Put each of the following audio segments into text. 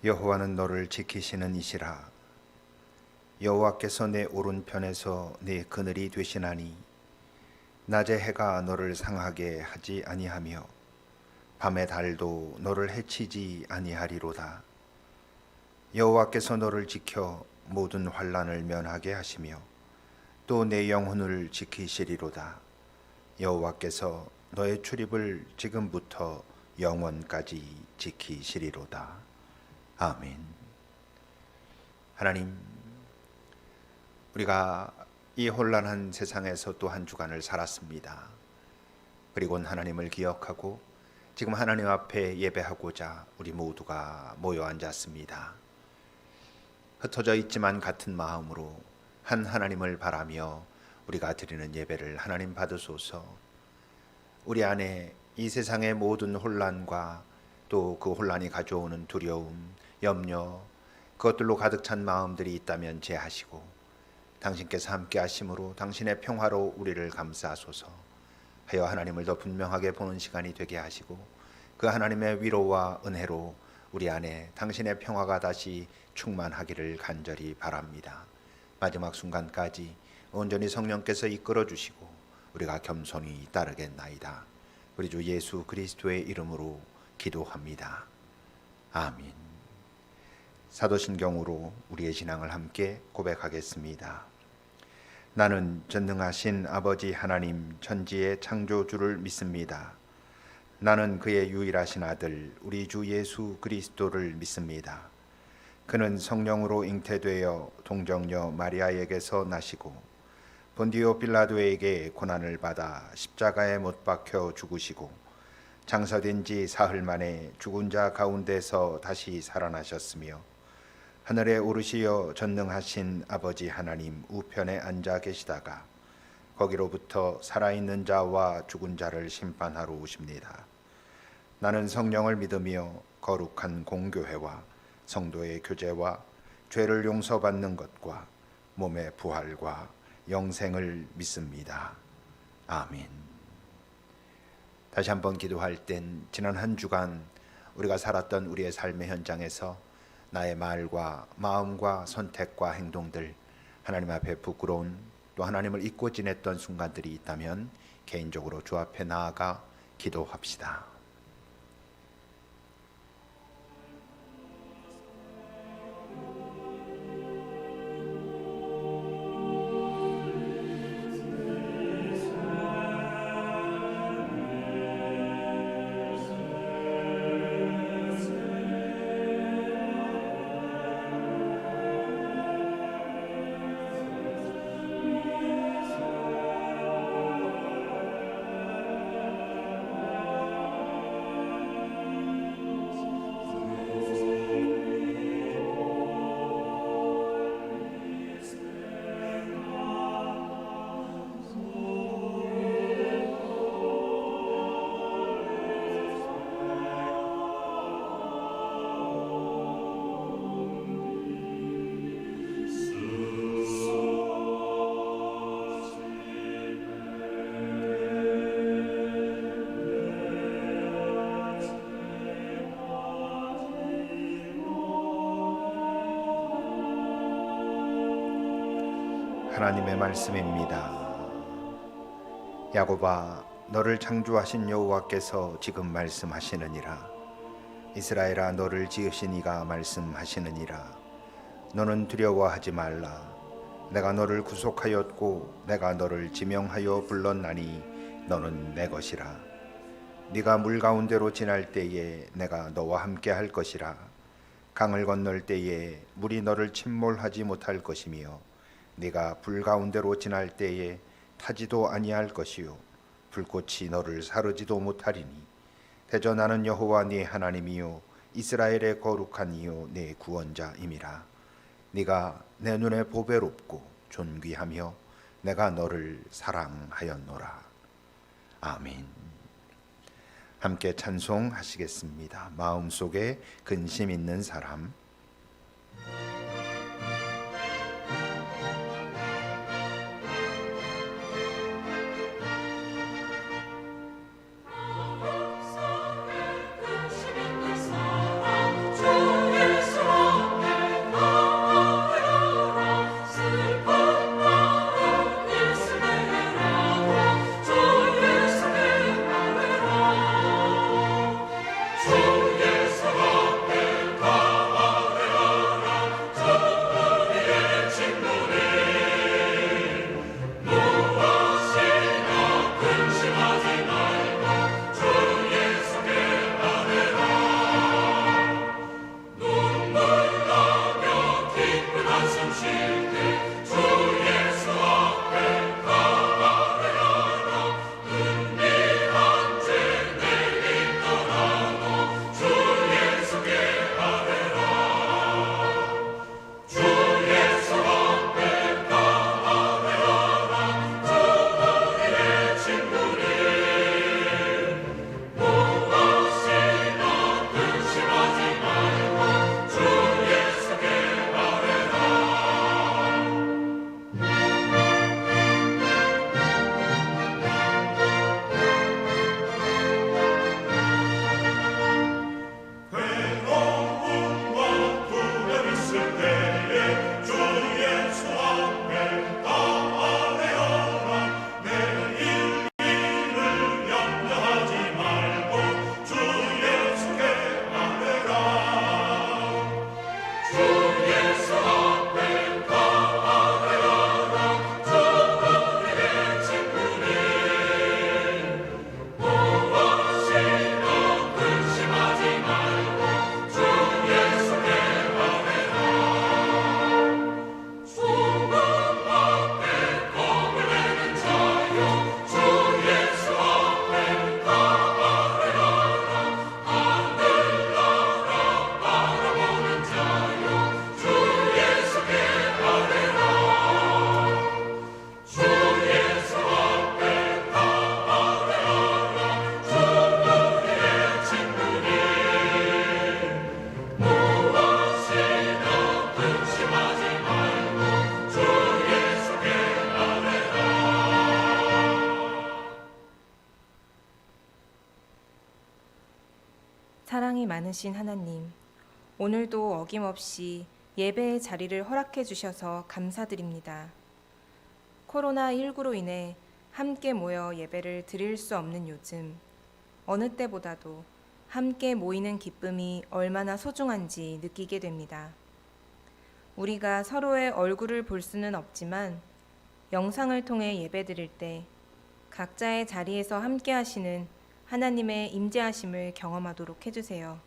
여호와는 너를 지키시는 이시라. 여호와께서 내 오른편에서 내 그늘이 되시나니 낮에 해가 너를 상하게 하지 아니하며 밤의 달도 너를 해치지 아니하리로다. 여호와께서 너를 지켜 모든 환난을 면하게 하시며 또 내 영혼을 지키시리로다. 여호와께서 너의 출입을 지금부터 영원까지 지키시리로다. 아멘. 하나님, 우리가 이 혼란한 세상에서 또 한 주간을 살았습니다. 그리고는 하나님을 기억하고 지금 하나님 앞에 예배하고자 우리 모두가 모여 앉았습니다. 흩어져 있지만 같은 마음으로 한 하나님을 바라며 우리가 드리는 예배를 하나님 받으소서. 우리 안에 이 세상의 모든 혼란과 또 그 혼란이 가져오는 두려움, 염려, 그것들로 가득 찬 마음들이 있다면 제하시고 당신께서 함께 하심으로 당신의 평화로 우리를 감싸소서. 하여 하나님을 더 분명하게 보는 시간이 되게 하시고 그 하나님의 위로와 은혜로 우리 안에 당신의 평화가 다시 충만하기를 간절히 바랍니다. 마지막 순간까지 온전히 성령께서 이끌어 주시고 우리가 겸손히 따르겠나이다. 우리 주 예수 그리스도의 이름으로 기도합니다. 아멘. 사도신경으로 우리의 신앙을 함께 고백하겠습니다. 나는 전능하신 아버지 하나님 천지의 창조주를 믿습니다. 나는 그의 유일하신 아들 우리 주 예수 그리스도를 믿습니다. 그는 성령으로 잉태되어 동정녀 마리아에게서 나시고 본디오 빌라도에게 고난을 받아 십자가에 못 박혀 죽으시고 장사된 지 사흘 만에 죽은 자 가운데서 다시 살아나셨으며 하늘에 오르시어 전능하신 아버지 하나님 우편에 앉아 계시다가 거기로부터 살아있는 자와 죽은 자를 심판하러 오십니다. 나는 성령을 믿으며 거룩한 공교회와 성도의 교제와 죄를 용서받는 것과 몸의 부활과 영생을 믿습니다. 아멘. 다시 한번 기도할 땐 지난 한 주간 우리가 살았던 우리의 삶의 현장에서 나의 말과 마음과 선택과 행동들 하나님 앞에 부끄러운 또 하나님을 잊고 지냈던 순간들이 있다면 개인적으로 주 앞에 나아가 기도합시다. 하나님의 말씀입니다. 야곱아, 너를 창조하신 여호와께서 지금 말씀하시느니라. 이스라엘아, 너를 지으신 이가 말씀하시느니라. 너는 두려워하지 말라. 내가 너를 구속하였고 내가 너를 지명하여 불렀나니 너는 내 것이라. 네가 물 가운데로 지날 때에 내가 너와 함께 할 것이라. 강을 건널 때에 물이 너를 침몰하지 못할 것이며 네가 불 가운데로 지날 때에 타지도 아니할 것이요 불꽃이 너를 사르지도 못하리니 대저 나는 여호와 네 하나님이요 이스라엘의 거룩한 이요 네 구원자임이라. 네가 내 눈에 보배롭고 존귀하며 내가 너를 사랑하였노라. 아멘. 함께 찬송하시겠습니다. 마음속에 근심 있는 사람. 주의 사랑이 많으신 하나님, 오늘도 어김없이 예배의 자리를 허락해 주셔서 감사드립니다. 코로나19로 인해 함께 모여 예배를 드릴 수 없는 요즘, 어느 때보다도 함께 모이는 기쁨이 얼마나 소중한지 느끼게 됩니다. 우리가 서로의 얼굴을 볼 수는 없지만 영상을 통해 예배 드릴 때 각자의 자리에서 함께 하시는 하나님의 임재하심을 경험하도록 해주세요.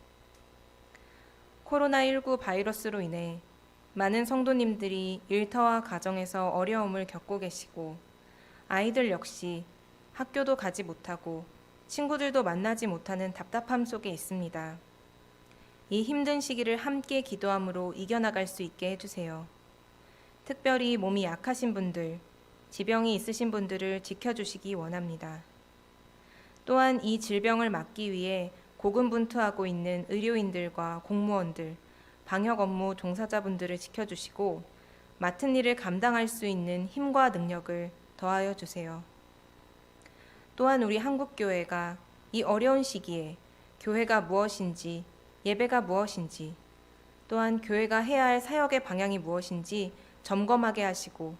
코로나19 바이러스로 인해 많은 성도님들이 일터와 가정에서 어려움을 겪고 계시고 아이들 역시 학교도 가지 못하고 친구들도 만나지 못하는 답답함 속에 있습니다. 이 힘든 시기를 함께 기도함으로 이겨나갈 수 있게 해주세요. 특별히 몸이 약하신 분들, 지병이 있으신 분들을 지켜주시기 원합니다. 또한 이 질병을 막기 위해 고군분투하고 있는 의료인들과 공무원들, 방역 업무 종사자분들을 지켜주시고 맡은 일을 감당할 수 있는 힘과 능력을 더하여 주세요. 또한 우리 한국교회가 이 어려운 시기에 교회가 무엇인지, 예배가 무엇인지, 또한 교회가 해야 할 사역의 방향이 무엇인지 점검하게 하시고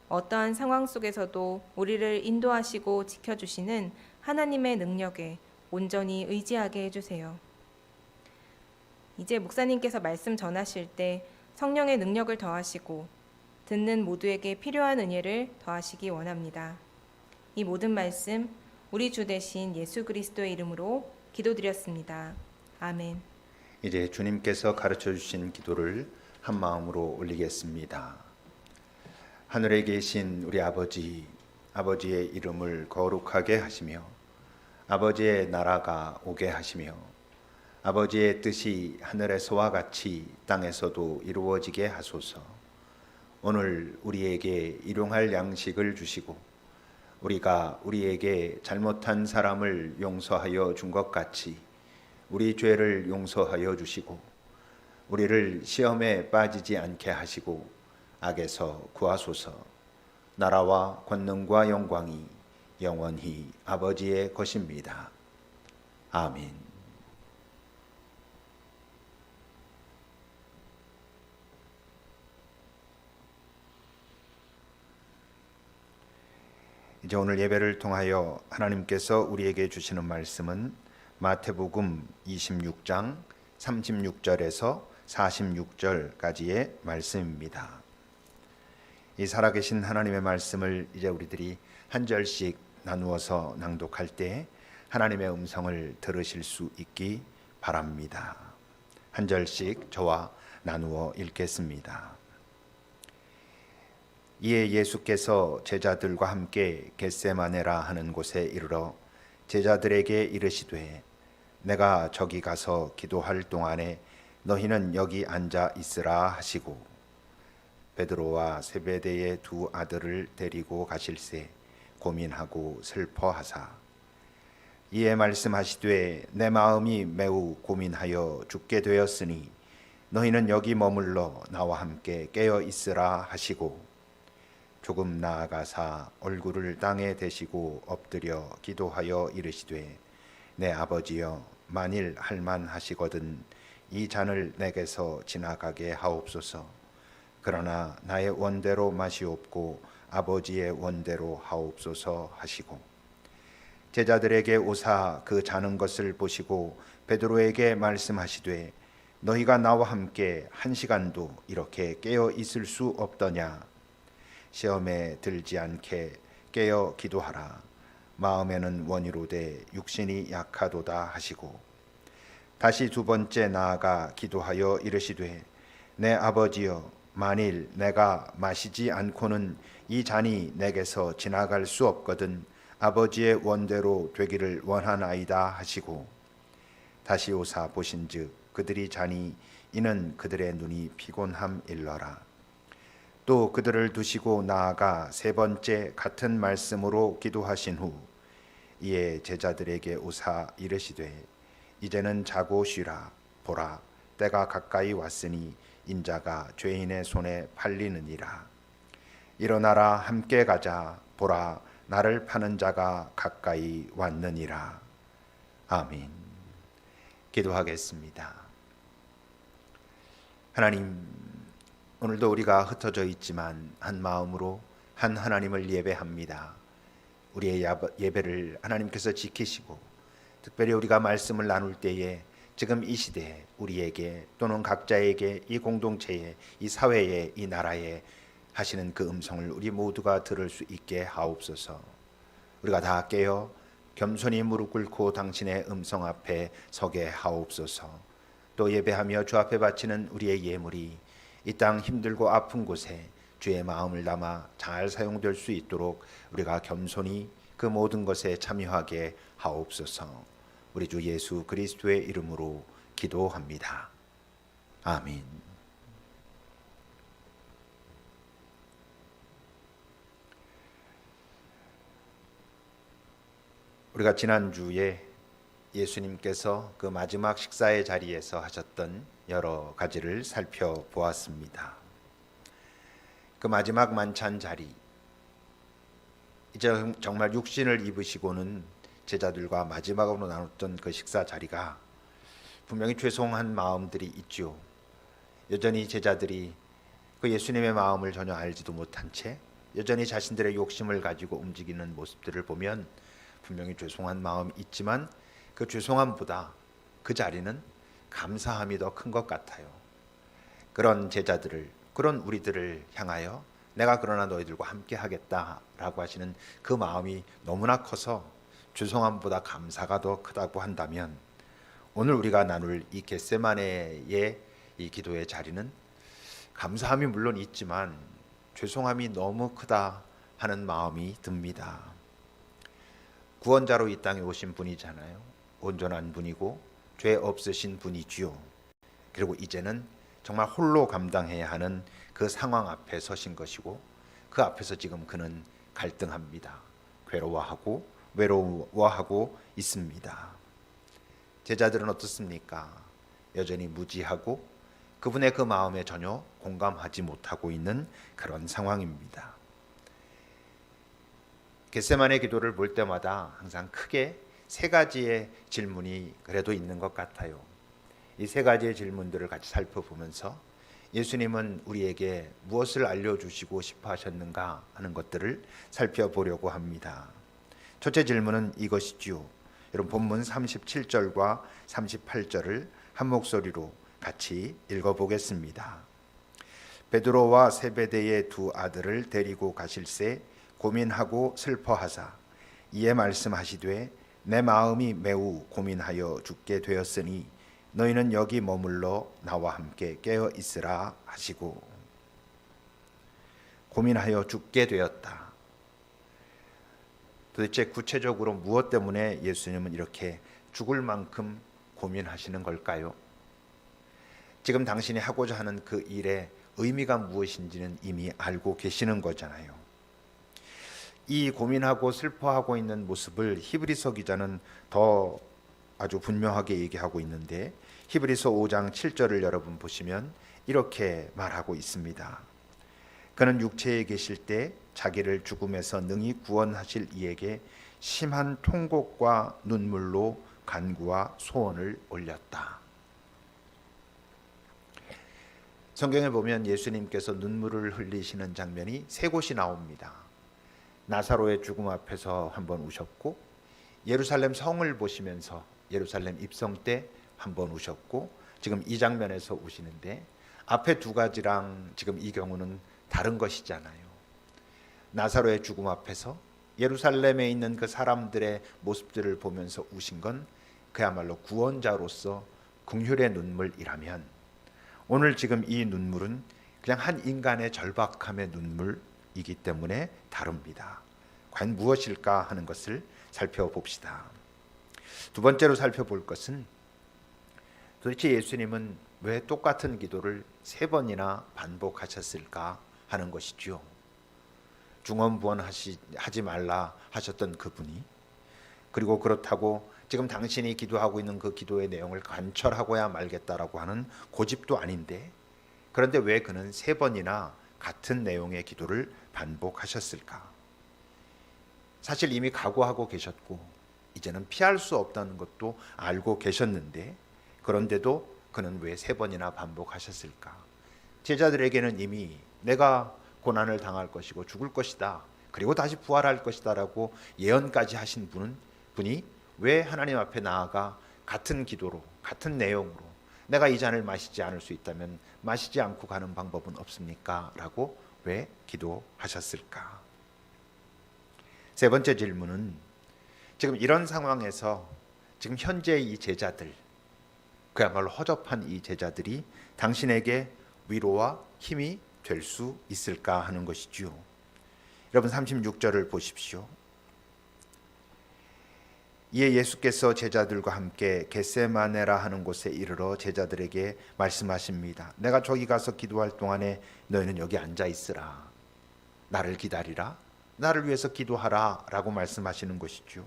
어떠한 상황 속에서도 우리를 인도하시고 지켜주시는 하나님의 능력에 온전히 의지하게 해주세요. 이제 목사님께서 말씀 전하실 때 성령의 능력을 더하시고 듣는 모두에게 필요한 은혜를 더하시기 원합니다. 이 모든 말씀 우리 주 되신 예수 그리스도의 이름으로 기도드렸습니다. 아멘. 이제 주님께서 가르쳐 주신 기도를 한 마음으로 올리겠습니다. 하늘에 계신 우리 아버지, 아버지의 이름을 거룩하게 하시며 아버지의 나라가 오게 하시며 아버지의 뜻이 하늘에서와 같이 땅에서도 이루어지게 하소서. 오늘 우리에게 일용할 양식을 주시고 우리가 우리에게 잘못한 사람을 용서하여 준 것 같이 우리 죄를 용서하여 주시고 우리를 시험에 빠지지 않게 하시고 악에서 구하소서. 나라와 권능과 영광이 영원히 아버지의 것입니다. 아멘. 이제 오늘 예배를 통하여 하나님께서 우리에게 주시는 말씀은 마태복음 26장 36절에서 46절까지의 말씀입니다. 이 살아계신 하나님의 말씀을 이제 우리들이 한 절씩 나누어서 낭독할 때 하나님의 음성을 들으실 수 있기 바랍니다. 한 절씩 저와 나누어 읽겠습니다. 이에 예수께서 제자들과 함께 겟세마네라 하는 곳에 이르러 제자들에게 이르시되 내가 저기 가서 기도할 동안에 너희는 여기 앉아 있으라 하시고 베드로와 세베대의 두 아들을 데리고 가실새 고민하고 슬퍼하사 이에 말씀하시되 내 마음이 매우 고민하여 죽게 되었으니 너희는 여기 머물러 나와 함께 깨어 있으라 하시고 조금 나아가사 얼굴을 땅에 대시고 엎드려 기도하여 이르시되 내 아버지여 만일 할만하시거든 이 잔을 내게서 지나가게 하옵소서. 그러나 나의 원대로 마시옵고 아버지의 원대로 하옵소서 하시고 제자들에게 오사 그 자는 것을 보시고 베드로에게 말씀하시되 너희가 나와 함께 1시간도 이렇게 깨어 있을 수 없더냐. 시험에 들지 않게 깨어 기도하라. 마음에는 원이로되 육신이 약하도다 하시고 다시 두 번째 나아가 기도하여 이르시되 내 아버지여 만일 내가 마시지 않고는 이 잔이 내게서 지나갈 수 없거든 아버지의 원대로 되기를 원하나이다 하시고 다시 오사 보신즉 그들이 자니 이는 그들의 눈이 피곤함일러라. 또 그들을 두시고 나아가 세 번째 같은 말씀으로 기도하신 후 이에 제자들에게 오사 이르시되 이제는 자고 쉬라. 보라 때가 가까이 왔으니 인자가 죄인의 손에 팔리느니라. 일어나라 함께 가자. 보라 나를 파는 자가 가까이 왔느니라. 아멘. 기도하겠습니다. 하나님, 오늘도 우리가 흩어져 있지만 한 마음으로 한 하나님을 예배합니다. 우리의 예배를 하나님께서 지키시고 특별히 우리가 말씀을 나눌 때에 지금 이 시대에 우리에게 또는 각자에게 이 공동체에 이 사회에 이 나라에 하시는 그 음성을 우리 모두가 들을 수 있게 하옵소서. 우리가 다 깨어 겸손히 무릎 꿇고 당신의 음성 앞에 서게 하옵소서. 또 예배하며 주 앞에 바치는 우리의 예물이 이 땅 힘들고 아픈 곳에 주의 마음을 담아 잘 사용될 수 있도록 우리가 겸손히 그 모든 것에 참여하게 하옵소서. 우리 주 예수 그리스도의 이름으로 기도합니다. 아멘. 우리가 지난주에 예수님께서 그 마지막 식사의 자리에서 하셨던 여러 가지를 살펴보았습니다. 그 마지막 만찬 자리, 이제 정말 육신을 입으시고는 제자들과 마지막으로 나눴던 그 식사 자리가 분명히 죄송한 마음들이 있죠. 여전히 제자들이 그 예수님의 마음을 전혀 알지도 못한 채 여전히 자신들의 욕심을 가지고 움직이는 모습들을 보면 분명히 죄송한 마음이 있지만 그 죄송함보다 그 자리는 감사함이 더 큰 것 같아요. 그런 제자들을, 그런 우리들을 향하여 내가 그러나 너희들과 함께 하겠다라고 하시는 그 마음이 너무나 커서 죄송함보다 감사가 더 크다고 한다면 오늘 우리가 나눌 이 겟세마네의 이 기도의 자리는 감사함이 물론 있지만 죄송함이 너무 크다 하는 마음이 듭니다. 구원자로 이 땅에 오신 분이잖아요. 온전한 분이고 죄 없으신 분이지요. 그리고 이제는 정말 홀로 감당해야 하는 그 상황 앞에 서신 것이고 그 앞에서 지금 그는 갈등합니다. 괴로워하고 외로워하고 있습니다. 제자들은 어떻습니까? 여전히 무지하고 그분의 그 마음에 전혀 공감하지 못하고 있는 그런 상황입니다. 겟세마네 기도를 볼 때마다 항상 크게 세 가지의 질문이 그래도 있는 것 같아요. 이 세 가지의 질문들을 같이 살펴보면서 예수님은 우리에게 무엇을 알려주시고 싶어 하셨는가 하는 것들을 살펴보려고 합니다. 첫째 질문은 이것이지요. 여러분 본문 37절과 38절을 한 목소리로 같이 읽어보겠습니다. 베드로와 세베대의 두 아들을 데리고 가실새 고민하고 슬퍼하사 이에 말씀하시되 내 마음이 매우 고민하여 죽게 되었으니 너희는 여기 머물러 나와 함께 깨어 있으라 하시고. 고민하여 죽게 되었다. 도대체 구체적으로 무엇 때문에 예수님은 이렇게 죽을 만큼 고민하시는 걸까요? 지금 당신이 하고자 하는 그 일의 의미가 무엇인지는 이미 알고 계시는 거잖아요. 이 고민하고 슬퍼하고 있는 모습을 히브리서 기자는 더 아주 분명하게 얘기하고 있는데 히브리서 5장 7절을 여러분 보시면 이렇게 말하고 있습니다. 그는 육체에 계실 때 자기를 죽음에서 능히 구원하실 이에게 심한 통곡과 눈물로 간구와 소원을 올렸다. 성경에 보면 예수님께서 눈물을 흘리시는 장면이 세 곳이 나옵니다. 나사로의 죽음 앞에서 한번 우셨고, 예루살렘 성을 보시면서 예루살렘 입성 때 한번 우셨고, 지금 이 장면에서 우시는데 앞에 두 가지랑 지금 이 경우는 다른 것이잖아요. 나사로의 죽음 앞에서 예루살렘에 있는 그 사람들의 모습들을 보면서 우신 건 그야말로 구원자로서 긍휼의 눈물이라면, 오늘 지금 이 눈물은 그냥 한 인간의 절박함의 눈물이기 때문에 다릅니다. 과연 무엇일까 하는 것을 살펴봅시다. 두 번째로 살펴볼 것은 도대체 예수님은 왜 똑같은 기도를 세 번이나 반복하셨을까 하는 것이지요. 중언부언하지 말라 하셨던 그분이, 그리고 그렇다고 지금 당신이 기도하고 있는 그 기도의 내용을 관철하고야 말겠다라고 하는 고집도 아닌데, 그런데 왜 그는 세 번이나 같은 내용의 기도를 반복하셨을까? 사실 이미 각오하고 계셨고 이제는 피할 수 없다는 것도 알고 계셨는데 그런데도 그는 왜 3번이나 반복하셨을까? 제자들에게는 이미 내가 고난을 당할 것이고 죽을 것이다, 그리고 다시 부활할 것이다 라고 예언까지 하신 분이 왜 하나님 앞에 나아가 같은 기도로 같은 내용으로 내가 이 잔을 마시지 않을 수 있다면 마시지 않고 가는 방법은 없습니까? 라고 왜 기도하셨을까? 3번째 질문은 지금 이런 상황에서 지금 현재 이 제자들, 그야말로 허접한 이 제자들이 당신에게 위로와 힘이 될 수 있을까 하는 것이죠. 여러분 36절을 보십시오. 이에 예수께서 제자들과 함께 겟세마네라 하는 곳에 이르러 제자들에게 말씀하십니다. 내가 저기 가서 기도할 동안에 너희는 여기 앉아 있으라. 나를 기다리라. 나를 위해서 기도하라 라고 말씀하시는 것이죠.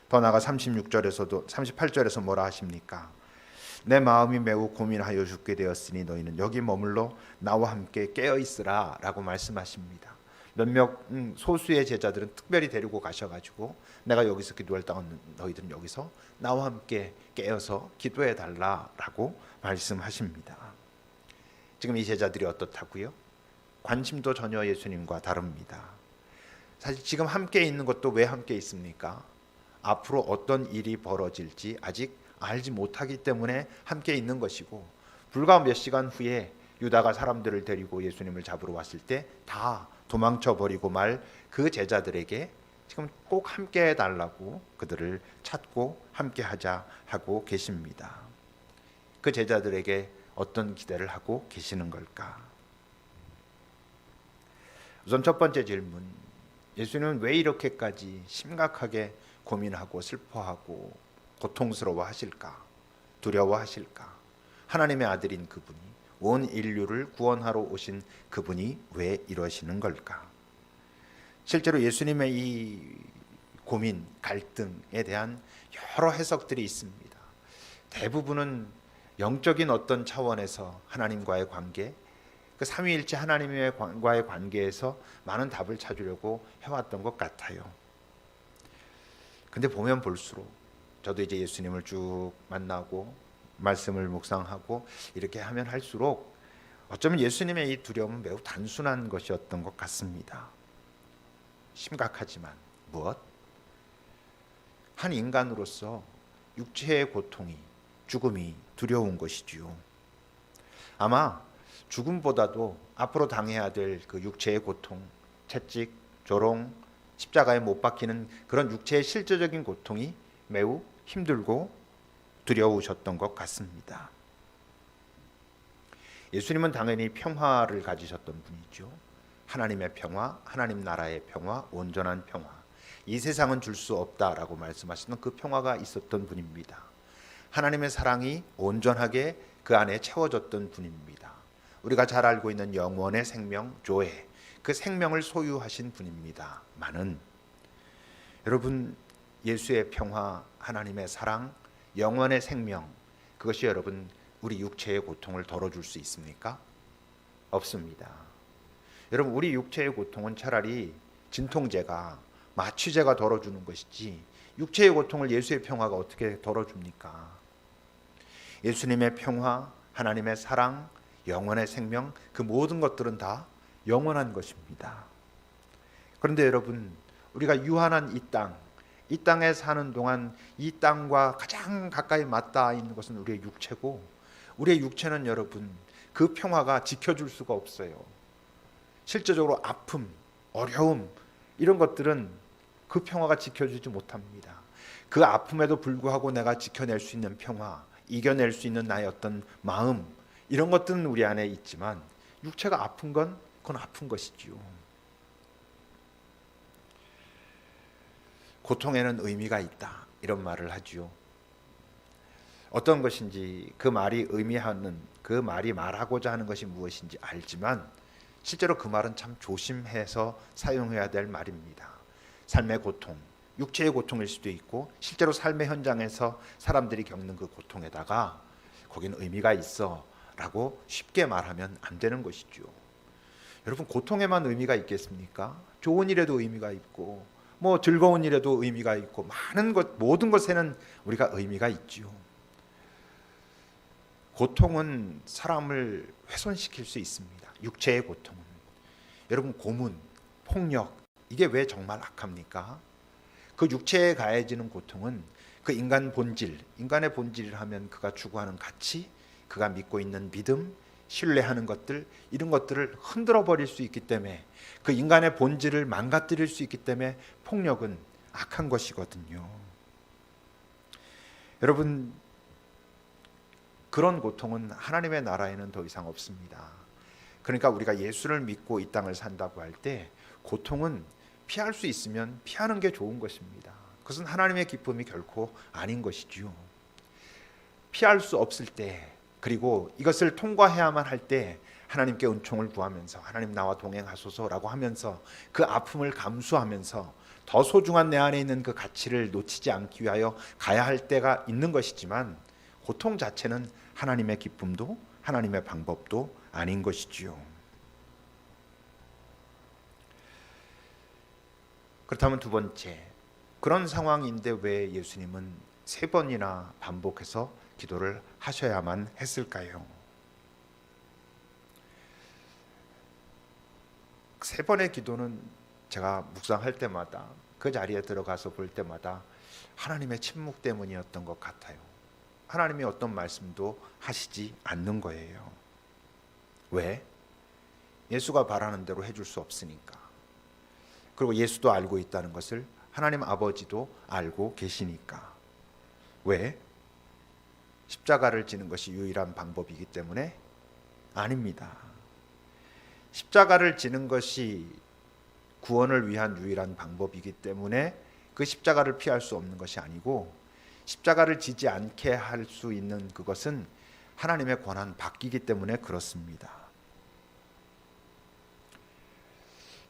더 나아가 38절에서 뭐라 하십니까? 내 마음이 매우 고민하여 죽게 되었으니 너희는 여기 머물러 나와 함께 깨어 있으라 라고 말씀하십니다. 몇몇 소수의 제자들은 특별히 데리고 가셔가지고 내가 여기서 기도할 동안 너희들은 여기서 나와 함께 깨어서 기도해 달라라고 말씀하십니다. 지금 이 제자들이 어떻다고요? 관심도 전혀 예수님과 다릅니다. 사실 지금 함께 있는 것도 왜 함께 있습니까? 앞으로 어떤 일이 벌어질지 아직 알지 못하기 때문에 함께 있는 것이고, 불과 몇 시간 후에 유다가 사람들을 데리고 예수님을 잡으러 왔을 때 다 도망쳐 버리고 말 그 제자들에게 지금 꼭 함께 해달라고 그들을 찾고 함께 하자 하고 계십니다. 그 제자들에게 어떤 기대를 하고 계시는 걸까? 우선 첫 번째 질문, 예수님은 왜 이렇게까지 심각하게 고민하고 슬퍼하고 고통스러워 하실까? 두려워 하실까? 하나님의 아들인 그분이, 온 인류를 구원하러 오신 그분이 왜 이러시는 걸까? 실제로 예수님의 이 고민, 갈등에 대한 여러 해석들이 있습니다. 대부분은 영적인 어떤 차원에서 하나님과의 관계, 그 삼위일체 하나님과의 관계에서 많은 답을 찾으려고 해왔던 것 같아요. 근데 보면 볼수록 저도 이제 예수님을 쭉 만나고 말씀을 묵상하고 이렇게 하면 할수록 어쩌면 예수님의 이 두려움은 매우 단순한 것이었던 것 같습니다. 심각하지만 무엇? 한 인간으로서 육체의 고통이, 죽음이 두려운 것이지요. 아마 죽음보다도 앞으로 당해야 될 그 육체의 고통, 채찍, 조롱, 십자가에 못 박히는 그런 육체의 실제적인 고통이 매우 힘들고 두려우셨던 것 같습니다. 예수님은 당연히 평화를 가지셨던 분이죠. 하나님의 평화, 하나님 나라의 평화, 온전한 평화, 이 세상은 줄 수 없다라고 말씀하시는 그 평화가 있었던 분입니다. 하나님의 사랑이 온전하게 그 안에 채워졌던 분입니다. 우리가 잘 알고 있는 영원의 생명, 조에, 그 생명을 소유하신 분입니다. 많은 여러분, 예수의 평화, 하나님의 사랑, 영원의 생명, 그것이 여러분 우리 육체의 고통을 덜어줄 수 있습니까? 없습니다. 여러분, 우리 육체의 고통은 차라리 진통제가, 마취제가 덜어주는 것이지 육체의 고통을 예수의 평화가 어떻게 덜어줍니까? 예수님의 평화, 하나님의 사랑, 영원의 생명, 그 모든 것들은 다 영원한 것입니다. 그런데 여러분, 우리가 유한한 이 땅에 사는 동안 이 땅과 가장 가까이 맞닿아 있는 것은 우리의 육체고, 우리의 육체는 여러분 그 평화가 지켜줄 수가 없어요. 실제적으로 아픔, 어려움, 이런 것들은 그 평화가 지켜주지 못합니다. 그 아픔에도 불구하고 내가 지켜낼 수 있는 평화, 이겨낼 수 있는 나의 어떤 마음, 이런 것들은 우리 안에 있지만 육체가 아픈 건 그건 아픈 것이지요. 고통에는 의미가 있다, 이런 말을 하지요. 어떤 것인지 그 말이 의미하는, 그 말이 말하고자 하는 것이 무엇인지 알지만 실제로 그 말은 참 조심해서 사용해야 될 말입니다. 삶의 고통, 육체의 고통일 수도 있고 실제로 삶의 현장에서 사람들이 겪는 그 고통에다가 거긴 의미가 있어 라고 쉽게 말하면 안 되는 것이죠. 여러분, 고통에만 의미가 있겠습니까? 좋은 일에도 의미가 있고 뭐 즐거운 일에도 의미가 있고 많은 것, 모든 것에는 우리가 의미가 있지요. 고통은 사람을 훼손시킬 수 있습니다. 육체의 고통은. 여러분, 고문, 폭력, 이게 왜 정말 악합니까? 그 육체에 가해지는 고통은 그 인간 본질, 인간의 본질을 하면 그가 추구하는 가치, 그가 믿고 있는 믿음, 신뢰하는 것들, 이런 것들을 흔들어 버릴 수 있기 때문에, 그 인간의 본질을 망가뜨릴 수 있기 때문에 폭력은 악한 것이거든요. 여러분, 그런 고통은 하나님의 나라에는 더 이상 없습니다. 그러니까 우리가 예수를 믿고 이 땅을 산다고 할 때 고통은 피할 수 있으면 피하는 게 좋은 것입니다. 그것은 하나님의 기쁨이 결코 아닌 것이지요. 피할 수 없을 때, 그리고 이것을 통과해야만 할 때 하나님께 은총을 구하면서 하나님 나와 동행하소서라고 하면서 그 아픔을 감수하면서 더 소중한 내 안에 있는 그 가치를 놓치지 않기 위하여 가야 할 때가 있는 것이지만, 고통 자체는 하나님의 기쁨도 하나님의 방법도 아닌 것이지요. 그렇다면 두 번째, 그런 상황인데 왜 예수님은 3번이나 반복해서 기도를 하셔야만 했을까요? 3번의 기도는 제가 묵상할 때마다, 그 자리에 들어가서 볼 때마다 하나님의 침묵 때문이었던 것 같아요. 하나님이 어떤 말씀도 하시지 않는 거예요. 왜? 예수가 바라는 대로 해줄 수 없으니까. 그리고 예수도 알고 있다는 것을 하나님 아버지도 알고 계시니까. 왜? 십자가를 지는 것이 유일한 방법이기 때문에? 아닙니다. 십자가를 지는 것이 구원을 위한 유일한 방법이기 때문에 그 십자가를 피할 수 없는 것이 아니고, 십자가를 지지 않게 할 수 있는 그것은 하나님의 권한 받기기 때문에 그렇습니다.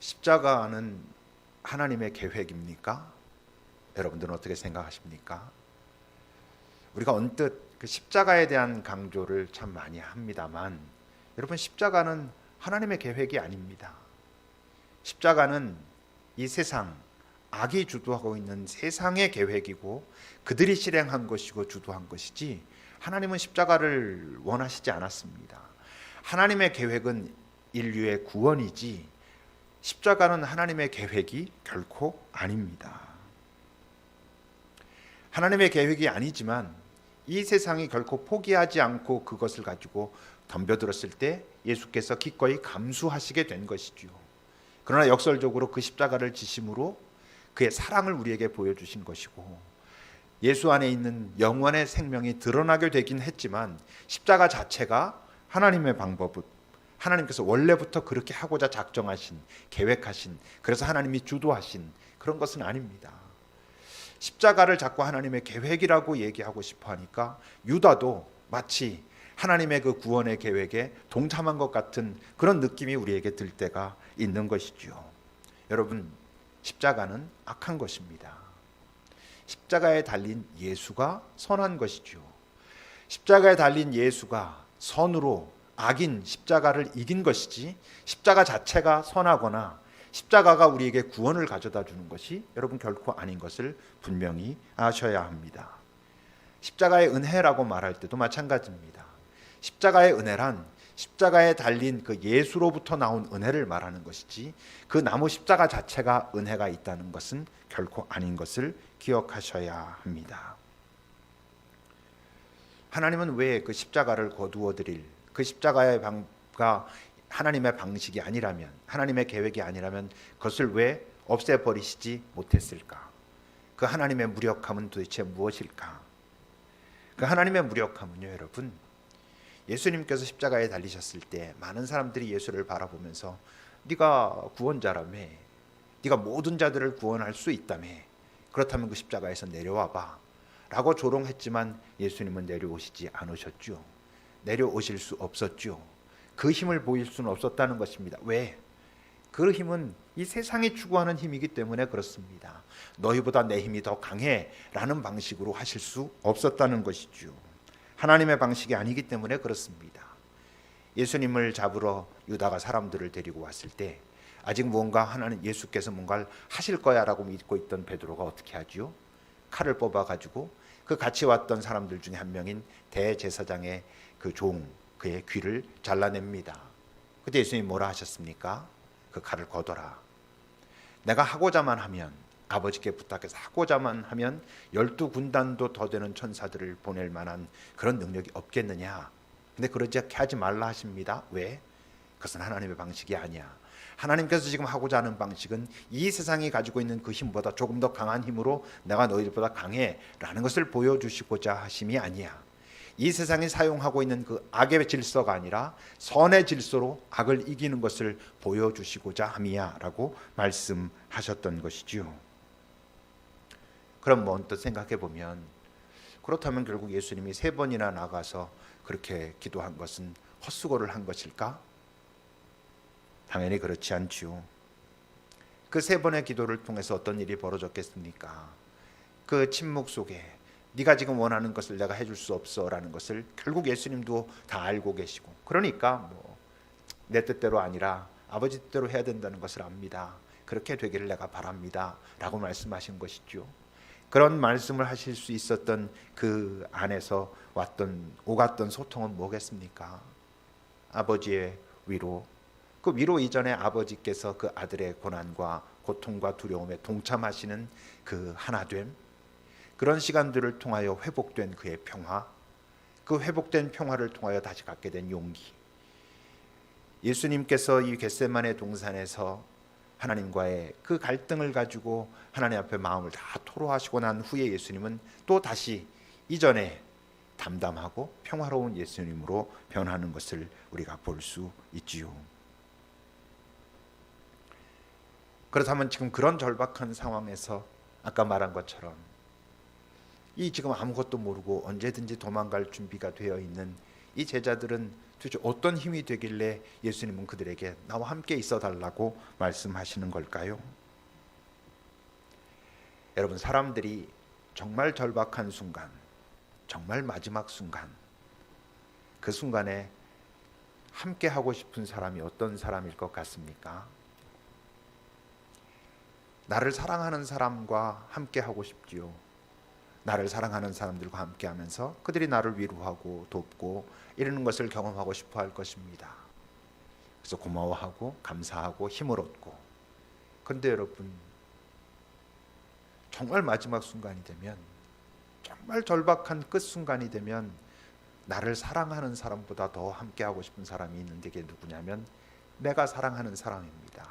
십자가는 하나님의 계획입니까? 여러분들은 어떻게 생각하십니까? 우리가 언뜻 그 십자가에 대한 강조를 참 많이 합니다만, 여러분, 십자가는 하나님의 계획이 아닙니다. 십자가는 이 세상, 악이 주도하고 있는 세상의 계획이고 그들이 실행한 것이고 주도한 것이지, 하나님은 십자가를 원하시지 않았습니다. 하나님의 계획은 인류의 구원이지 십자가는 하나님의 계획이 결코 아닙니다. 하나님의 계획이 아니지만 이 세상이 결코 포기하지 않고 그것을 가지고 덤벼들었을 때 예수께서 기꺼이 감수하시게 된 것이지요. 그러나 역설적으로 그 십자가를 지심으로 그의 사랑을 우리에게 보여주신 것이고, 예수 안에 있는 영원의 생명이 드러나게 되긴 했지만 십자가 자체가 하나님의 방법은, 하나님께서 원래부터 그렇게 하고자 작정하신, 계획하신, 그래서 하나님이 주도하신 그런 것은 아닙니다. 십자가를 자꾸 하나님의 계획이라고 얘기하고 싶어 하니까 유다도 마치 하나님의 그 구원의 계획에 동참한 것 같은 그런 느낌이 우리에게 들 때가 있는 것이죠. 여러분, 십자가는 악한 것입니다. 십자가에 달린 예수가 선한 것이죠. 십자가에 달린 예수가 선으로 악인 십자가를 이긴 것이지, 십자가 자체가 선하거나 십자가가 우리에게 구원을 가져다 주는 것이 여러분 결코 아닌 것을 분명히 아셔야 합니다. 십자가의 은혜라고 말할 때도 마찬가지입니다. 십자가의 은혜란 십자가에 달린 그 예수로부터 나온 은혜를 말하는 것이지, 그 나무 십자가 자체가 은혜가 있다는 것은 결코 아닌 것을 기억하셔야 합니다. 하나님은 왜 그 십자가를 거두어 드릴, 그 십자가의 방가 하나님의 방식이 아니라면, 하나님의 계획이 아니라면 그것을 왜 없애버리시지 못했을까? 그 하나님의 무력함은 도대체 무엇일까? 그 하나님의 무력함은요, 여러분, 예수님께서 십자가에 달리셨을 때 많은 사람들이 예수를 바라보면서 네가 구원자라며, 네가 모든 자들을 구원할 수 있다며, 그렇다면 그 십자가에서 내려와봐 라고 조롱했지만 예수님은 내려오시지 않으셨죠. 내려오실 수 없었죠. 그 힘을 보일 수는 없었다는 것입니다. 왜? 그 힘은 이 세상이 추구하는 힘이기 때문에 그렇습니다. 너희보다 내 힘이 더 강해 라는 방식으로 하실 수 없었다는 것이죠. 하나님의 방식이 아니기 때문에 그렇습니다. 예수님을 잡으러 유다가 사람들을 데리고 왔을 때 아직 뭔가 하나님, 예수께서 뭔가를 하실 거야 라고 믿고 있던 베드로가 어떻게 하지요? 칼을 뽑아가지고 그 같이 왔던 사람들 중에 한 명인 대제사장의 그 종, 그의 귀를 잘라냅니다. 그때 예수님이 뭐라 하셨습니까? 그 칼을 거둬라. 내가 하고자만 하면, 아버지께 부탁해서 하고자만 하면 12군단도 더 되는 천사들을 보낼 만한 그런 능력이 없겠느냐. 근데 그러지 하지 말라 하십니다. 왜? 그것은 하나님의 방식이 아니야. 하나님께서 지금 하고자 하는 방식은 이 세상이 가지고 있는 그 힘보다 조금 더 강한 힘으로 내가 너희들보다 강해 라는 것을 보여주시고자 하심이 아니야. 이 세상이 사용하고 있는 그 악의 질서가 아니라 선의 질서로 악을 이기는 것을 보여주시고자 함이야 라고 말씀하셨던 것이죠. 그럼 뭐 또 생각해 보면, 그렇다면 결국 예수님이 3번이나 나가서 그렇게 기도한 것은 헛수고를 한 것일까? 당연히 그렇지 않지요. 그 3번의 기도를 통해서 어떤 일이 벌어졌겠습니까? 그 침묵 속에 네가 지금 원하는 것을 내가 해줄 수 없어 라는 것을 결국 예수님도 다 알고 계시고, 그러니까 뭐 내 뜻대로 아니라 아버지 뜻대로 해야 된다는 것을 압니다. 그렇게 되기를 내가 바랍니다 라고 말씀하신 것이죠. 그런 말씀을 하실 수 있었던 그 안에서 오갔던 소통은 뭐겠습니까? 아버지의 위로, 그 위로 이전에 아버지께서 그 아들의 고난과 고통과 두려움에 동참하시는 그 하나됨, 그런 시간들을 통하여 회복된 그의 평화, 그 회복된 평화를 통하여 다시 갖게 된 용기. 예수님께서 이 겟세마네 동산에서 하나님과의 그 갈등을 가지고 하나님 앞에 마음을 다 토로하시고 난 후에 예수님은 또 다시 이전에 담담하고 평화로운 예수님으로 변하는 것을 우리가 볼 수 있지요. 그렇다면 지금 그런 절박한 상황에서 아까 말한 것처럼 이 지금 아무것도 모르고 언제든지 도망갈 준비가 되어 있는 이 제자들은 도대체 어떤 힘이 되길래 예수님은 그들에게 나와 함께 있어 달라고 말씀하시는 걸까요? 여러분, 사람들이 정말 절박한 순간, 정말 마지막 순간, 그 순간에 함께 하고 싶은 사람이 어떤 사람일 것 같습니까? 나를 사랑하는 사람과 함께 하고 싶지요. 나를 사랑하는 사람들과 함께 하면서 그들이 나를 위로하고 돕고 이러는 것을 경험하고 싶어 할 것입니다. 그래서 고마워하고 감사하고 힘을 얻고. 그런데 여러분, 정말 마지막 순간이 되면, 정말 절박한 끝 순간이 되면 나를 사랑하는 사람보다 더 함께 하고 싶은 사람이 있는 게 누구냐면 내가 사랑하는 사람입니다.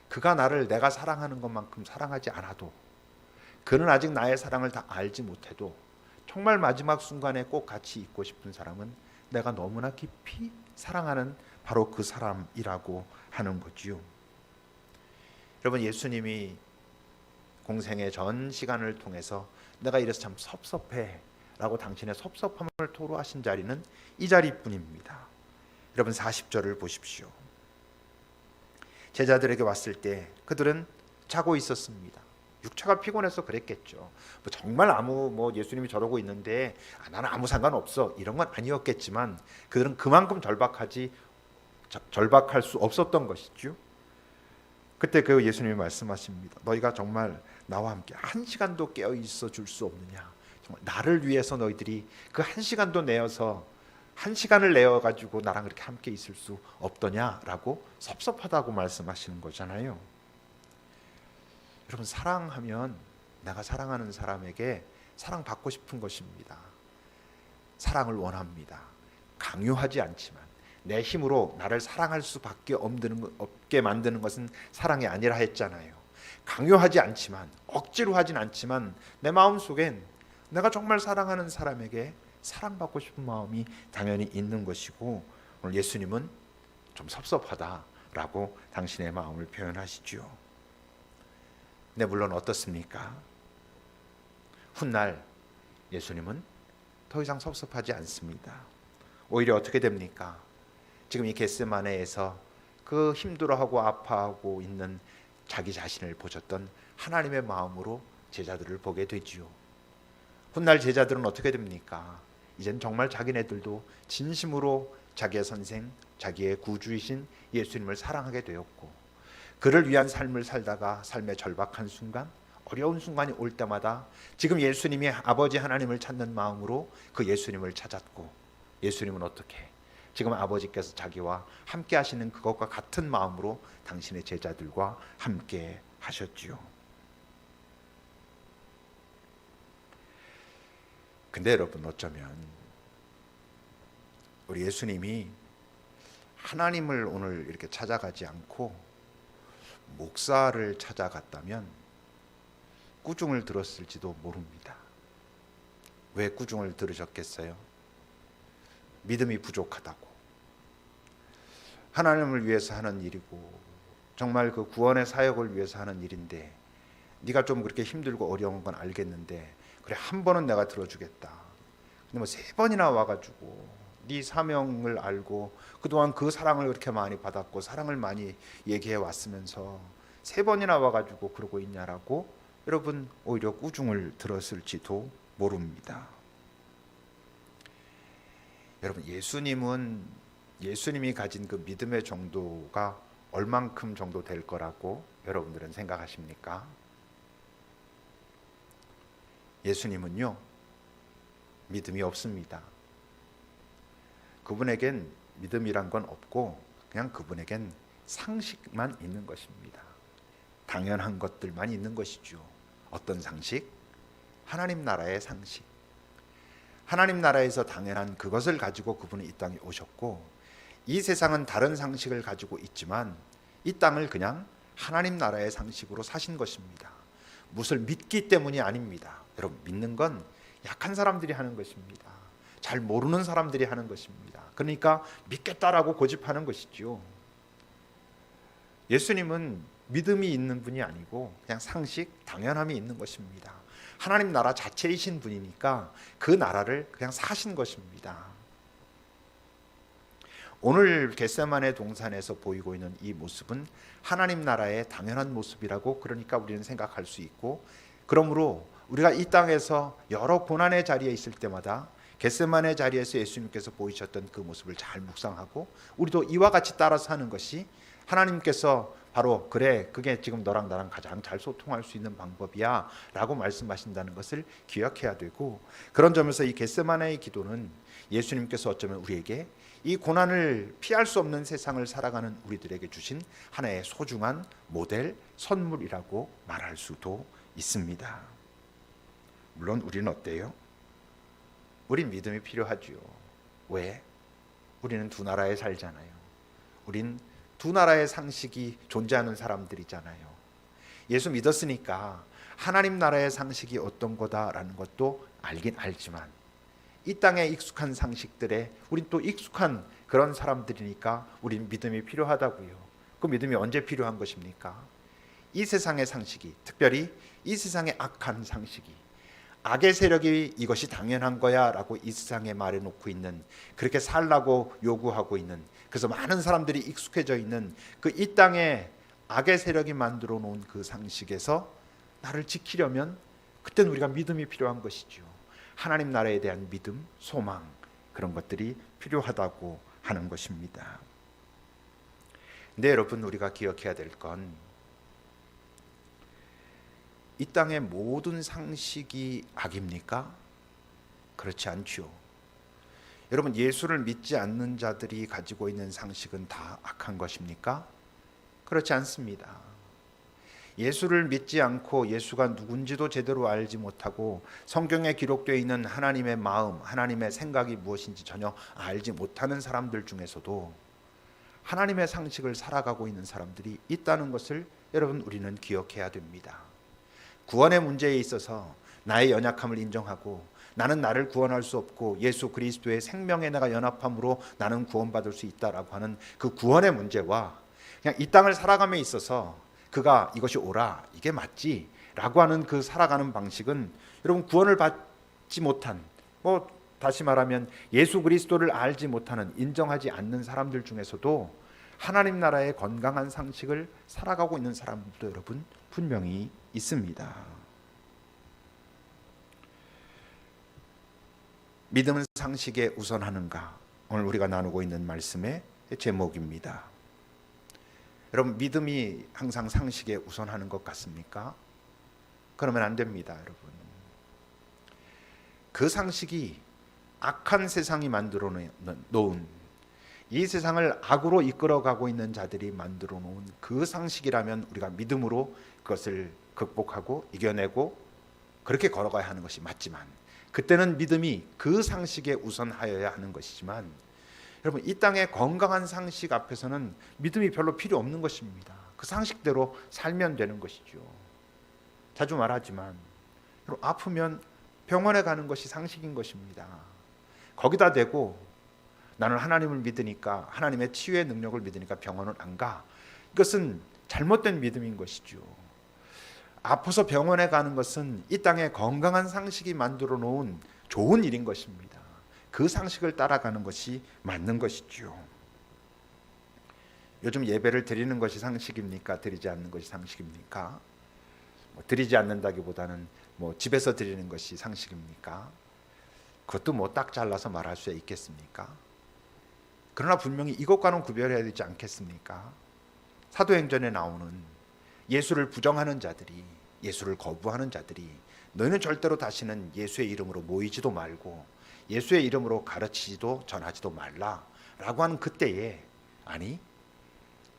그가 나를 내가 사랑하는 것만큼 사랑하지 않아도, 그는 아직 나의 사랑을 다 알지 못해도 정말 마지막 순간에 꼭 같이 있고 싶은 사람은 내가 너무나 깊이 사랑하는 바로 그 사람이라고 하는 거지요. 여러분, 예수님이 공생의 전 시간을 통해서 내가 이래서 참 섭섭해 라고 당신의 섭섭함을 토로하신 자리는 이 자리뿐입니다. 여러분, 40절을 보십시오. 제자들에게 왔을 때 그들은 자고 있었습니다. 육체가 피곤해서 그랬겠죠. 정말 예수님이 저러고 있는데 나는 아무 상관없어 이런 건 아니었겠지만 그들은 그만큼 절박할 수 없었던 것이죠. 그때 그 예수님이 말씀하십니다. 너희가 정말 나와 함께 1시간도 깨어 있어 줄 수 없느냐. 정말 나를 위해서 너희들이 그 1시간도 내어서 1시간을 내어 가지고 나랑 그렇게 함께 있을 수 없더냐라고 섭섭하다고 말씀하시는 거잖아요. 여러분, 사랑하면 내가 사랑하는 사람에게 사랑받고 싶은 것입니다. 사랑을 원합니다. 강요하지 않지만 내 힘으로 나를 사랑할 수밖에 없게 만드는 것은 사랑이 아니라 했잖아요. 강요하지 않지만, 억지로 하진 않지만 내 마음속엔 내가 정말 사랑하는 사람에게 사랑받고 싶은 마음이 당연히 있는 것이고, 오늘 예수님은 좀 섭섭하다라고 당신의 마음을 표현하시죠. 네, 물론 어떻습니까? 훗날 예수님은 더 이상 섭섭하지 않습니다. 오히려 어떻게 됩니까? 지금 이 겟세마네에서 그 힘들어하고 아파하고 있는 자기 자신을 보셨던 하나님의 마음으로 제자들을 보게 되지요. 훗날 제자들은 어떻게 됩니까? 이젠 정말 자기네들도 진심으로 자기의 선생, 자기의 구주이신 예수님을 사랑하게 되었고, 그를 위한 삶을 살다가 삶의 절박한 순간, 어려운 순간이 올 때마다 지금 예수님이 아버지 하나님을 찾는 마음으로 그 예수님을 찾았고, 예수님은 어떻게 지금 아버지께서 자기와 함께 하시는 그것과 같은 마음으로 당신의 제자들과 함께 하셨지요. 근데 여러분, 어쩌면 우리 예수님이 하나님을 오늘 이렇게 찾아가지 않고 목사를 찾아갔다면 꾸중을 들었을지도 모릅니다. 왜 꾸중을 들으셨겠어요? 믿음이 부족하다고. 하나님을 위해서 하는 일이고 정말 그 구원의 사역을 위해서 하는 일인데 네가 좀 그렇게 힘들고 어려운 건 알겠는데 그래, 한 번은 내가 들어주겠다. 근데 뭐 3번이나 와가지고 네 사명을 알고 그동안 그 사랑을 그렇게 많이 받았고 사랑을 많이 얘기해 왔으면서 3번이나 와가지고 그러고 있냐라고 여러분 오히려 꾸중을 들었을지도 모릅니다. 여러분, 예수님이 가진 그 믿음의 정도가 얼만큼 정도 될 거라고 여러분들은 생각하십니까? 예수님은요, 믿음이 없습니다. 그분에겐 믿음이란 건 없고 그냥 그분에겐 상식만 있는 것입니다. 당연한 것들만 있는 것이죠. 어떤 상식? 하나님 나라의 상식. 하나님 나라에서 당연한 그것을 가지고 그분은 이 땅에 오셨고, 이 세상은 다른 상식을 가지고 있지만 이 땅을 그냥 하나님 나라의 상식으로 사신 것입니다. 무엇을 믿기 때문이 아닙니다. 여러분, 믿는 건 약한 사람들이 하는 것입니다. 잘 모르는 사람들이 하는 것입니다. 그러니까 믿겠다라고 고집하는 것이지요. 예수님은 믿음이 있는 분이 아니고 그냥 상식, 당연함이 있는 것입니다. 하나님 나라 자체이신 분이니까 그 나라를 그냥 사신 것입니다. 오늘 겟세마네 동산에서 보이고 있는 이 모습은 하나님 나라의 당연한 모습이라고 그러니까 우리는 생각할 수 있고, 그러므로 우리가 이 땅에서 여러 고난의 자리에 있을 때마다 겟세마네 자리에서 예수님께서 보이셨던 그 모습을 잘 묵상하고 우리도 이와 같이 따라서 하는 것이 하나님께서 바로 그래, 그게 지금 너랑 나랑 가장 잘 소통할 수 있는 방법이야 라고 말씀하신다는 것을 기억해야 되고, 그런 점에서 이 겟세마네의 기도는 예수님께서 어쩌면 우리에게 이 고난을 피할 수 없는 세상을 살아가는 우리들에게 주신 하나의 소중한 모델, 선물이라고 말할 수도 있습니다. 물론 우리는 어때요? 우린 믿음이 필요하지요. 왜? 우리는 두 나라에 살잖아요. 우린 두 나라의 상식이 존재하는 사람들이잖아요. 예수 믿었으니까 하나님 나라의 상식이 어떤 거다라는 것도 알긴 알지만 이 땅에 익숙한 상식들에 우린 또 익숙한 그런 사람들이니까 우린 믿음이 필요하다고요. 그 믿음이 언제 필요한 것입니까? 이 세상의 상식이, 특별히 이 세상의 악한 상식이, 악의 세력이 이것이 당연한 거야 라고 이 세상에 말해놓고 있는, 그렇게 살라고 요구하고 있는, 그래서 많은 사람들이 익숙해져 있는 그 이 땅에 악의 세력이 만들어 놓은 그 상식에서 나를 지키려면 그때는 우리가 믿음이 필요한 것이죠. 하나님 나라에 대한 믿음, 소망, 그런 것들이 필요하다고 하는 것입니다. 근데 여러분, 우리가 기억해야 될 건 이 땅의 모든 상식이 악입니까? 그렇지 않죠. 여러분, 예수를 믿지 않는 자들이 가지고 있는 상식은 다 악한 것입니까? 그렇지 않습니다. 예수를 믿지 않고 예수가 누군지도 제대로 알지 못하고 성경에 기록되어 있는 하나님의 마음, 하나님의 생각이 무엇인지 전혀 알지 못하는 사람들 중에서도 하나님의 상식을 살아가고 있는 사람들이 있다는 것을 여러분, 우리는 기억해야 됩니다. 구원의 문제에 있어서 나의 연약함을 인정하고 나는 나를 구원할 수 없고 예수 그리스도의 생명에 내가 연합함으로 나는 구원받을 수 있다라고 하는 그 구원의 문제와 그냥 이 땅을 살아감에 있어서 그가 이것이 옳아, 이게 맞지 라고 하는 그 살아가는 방식은 여러분, 구원을 받지 못한, 다시 말하면 예수 그리스도를 알지 못하는, 인정하지 않는 사람들 중에서도 하나님 나라의 건강한 상식을 살아가고 있는 사람들도 여러분 분명히 있습니다. 믿음은 상식에 우선하는가? 오늘 우리가 나누고 있는 말씀의 제목입니다. 여러분, 믿음이 항상 상식에 우선하는 것 같습니까? 그러면 안 됩니다, 여러분. 그 상식이 악한 세상이 만들어 놓은, 이 세상을 악으로 이끌어가고 있는 자들이 만들어 놓은 그 상식이라면 우리가 믿음으로 그것을 극복하고 이겨내고 그렇게 걸어가야 하는 것이 맞지만, 그때는 믿음이 그 상식에 우선하여야 하는 것이지만, 여러분, 이 땅의 건강한 상식 앞에서는 믿음이 별로 필요 없는 것입니다. 그 상식대로 살면 되는 것이죠. 자주 말하지만 여러분, 아프면 병원에 가는 것이 상식인 것입니다. 거기다 대고 나는 하나님을 믿으니까, 하나님의 치유의 능력을 믿으니까 병원을 안 가, 이것은 잘못된 믿음인 것이죠. 아파서 병원에 가는 것은 이 땅의 건강한 상식이 만들어 놓은 좋은 일인 것입니다. 그 상식을 따라가는 것이 맞는 것이죠. 요즘 예배를 드리는 것이 상식입니까? 드리지 않는 것이 상식입니까? 드리지 않는다기보다는 집에서 드리는 것이 상식입니까? 그것도 딱 잘라서 말할 수 있겠습니까? 그러나 분명히 이것과는 구별해야 되지 않겠습니까? 사도행전에 나오는 예수를 부정하는 자들이, 예수를 거부하는 자들이 너희는 절대로 다시는 예수의 이름으로 모이지도 말고 예수의 이름으로 가르치지도 전하지도 말라 라고 하는 그때에, 아니,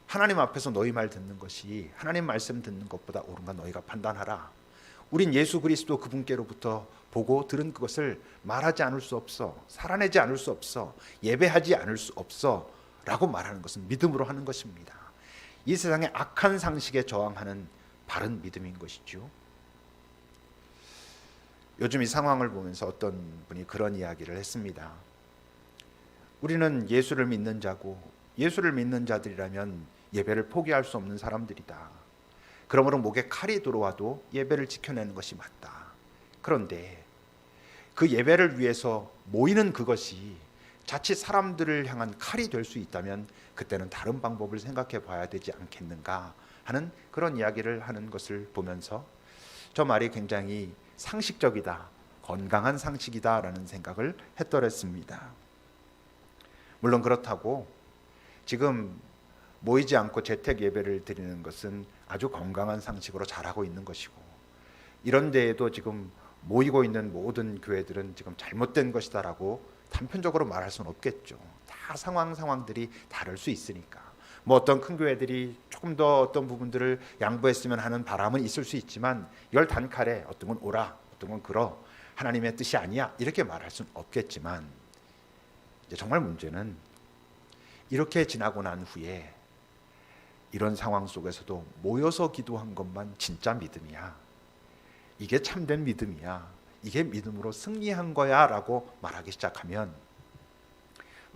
하나님 앞에서 너희 말 듣는 것이 하나님 말씀 듣는 것보다 옳은가 너희가 판단하라. 우린 예수 그리스도 그분께로부터 보고 들은 그것을 말하지 않을 수 없어, 살아내지 않을 수 없어, 예배하지 않을 수 없어 라고 말하는 것은 믿음으로 하는 것입니다. 이 세상의 악한 상식에 저항하는 바른 믿음인 것이죠. 요즘 이 상황을 보면서 어떤 분이 그런 이야기를 했습니다. 우리는 예수를 믿는 자고, 예수를 믿는 자들이라면 예배를 포기할 수 없는 사람들이다. 그러므로 목에 칼이 들어와도 예배를 지켜내는 것이 맞다. 그런데 그 예배를 위해서 모이는 그것이 자칫 사람들을 향한 칼이 될 수 있다면 그때는 다른 방법을 생각해 봐야 되지 않겠는가 하는 그런 이야기를 하는 것을 보면서 저 말이 굉장히 상식적이다, 건강한 상식이다라는 생각을 했더랬습니다. 물론 그렇다고 지금 모이지 않고 재택 예배를 드리는 것은 아주 건강한 상식으로 잘하고 있는 것이고, 이런 데에도 지금 모이고 있는 모든 교회들은 지금 잘못된 것이다라고 단편적으로 말할 수는 없겠죠. 다 상황들이 다를 수 있으니까. 어떤 큰 교회들이 조금 더 어떤 부분들을 양보했으면 하는 바람은 있을 수 있지만, 이걸 단칼에 어떤 건 옳아, 어떤 건 그러, 하나님의 뜻이 아니야 이렇게 말할 수는 없겠지만, 이제 정말 문제는 이렇게 지나고 난 후에 이런 상황 속에서도 모여서 기도한 것만 진짜 믿음이야, 이게 참된 믿음이야, 이게 믿음으로 승리한 거야 라고 말하기 시작하면,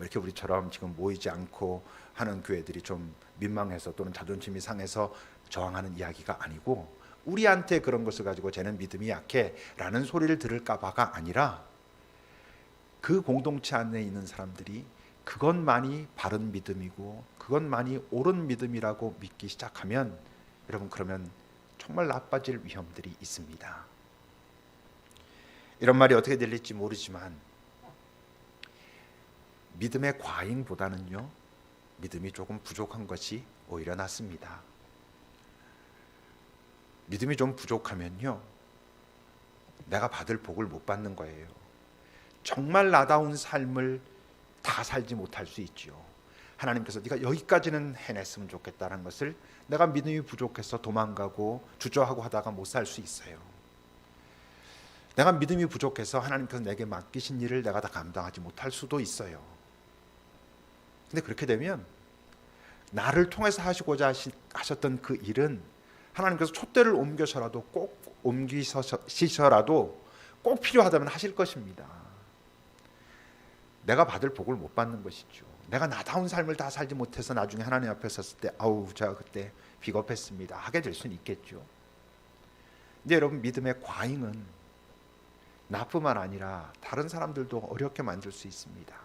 이렇게 우리처럼 지금 모이지 않고 하는 교회들이 좀 민망해서 또는 자존심이 상해서 저항하는 이야기가 아니고, 우리한테 그런 것을 가지고 쟤는 믿음이 약해 라는 소리를 들을까 봐가 아니라, 그 공동체 안에 있는 사람들이 그것만이 바른 믿음이고 그것만이 옳은 믿음이라고 믿기 시작하면, 여러분, 그러면 정말 나빠질 위험들이 있습니다. 이런 말이 어떻게 들릴지 모르지만 믿음의 과잉보다는요, 믿음이 조금 부족한 것이 오히려 낫습니다. 믿음이 좀 부족하면요, 내가 받을 복을 못 받는 거예요. 정말 나다운 삶을 다 살지 못할 수 있죠. 하나님께서 네가 여기까지는 해냈으면 좋겠다는 것을 내가 믿음이 부족해서 도망가고 주저하고 하다가 못 살 수 있어요. 내가 믿음이 부족해서 하나님께서 내게 맡기신 일을 내가 다 감당하지 못할 수도 있어요. 근데 그렇게 되면 나를 통해서 하시고자 하셨던 그 일은 하나님께서 촛대를 옮겨서라도 꼭 옮기시서라도 꼭 필요하다면 하실 것입니다. 내가 받을 복을 못 받는 것이죠. 내가 나다운 삶을 다 살지 못해서 나중에 하나님 앞에 섰을 때 아우 제가 그때 비겁했습니다 하게 될 수는 있겠죠. 근데 여러분, 믿음의 과잉은 나뿐만 아니라 다른 사람들도 어렵게 만들 수 있습니다.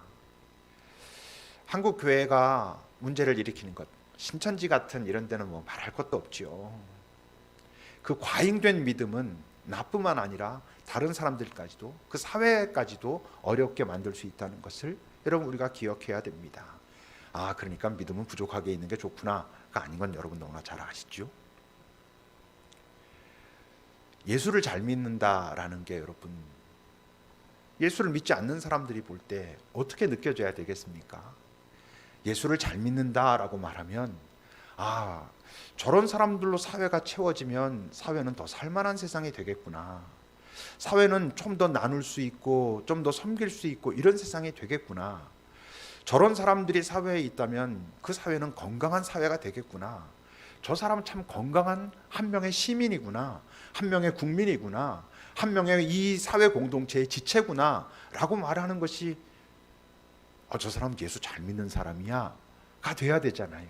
한국 교회가 문제를 일으키는 것, 신천지 같은 이런 데는 말할 것도 없죠. 그 과잉된 믿음은 나뿐만 아니라 다른 사람들까지도, 그 사회까지도 어렵게 만들 수 있다는 것을 여러분, 우리가 기억해야 됩니다. 아, 그러니까 믿음은 부족하게 있는 게 좋구나가 아닌 건 여러분 너무나 잘 아시죠. 예수를 잘 믿는다라는 게 여러분, 예수를 믿지 않는 사람들이 볼 때 어떻게 느껴져야 되겠습니까? 예수를 잘 믿는다라고 말하면 저런 사람들로 사회가 채워지면 사회는 더 살만한 세상이 되겠구나, 사회는 좀 더 나눌 수 있고 좀 더 섬길 수 있고 이런 세상이 되겠구나, 저런 사람들이 사회에 있다면 그 사회는 건강한 사회가 되겠구나, 저 사람은 참 건강한 한 명의 시민이구나, 한 명의 국민이구나, 한 명의 이 사회 공동체의 지체구나 라고 말하는 것이 저 사람 예수 잘 믿는 사람이야 가 돼야 되잖아요.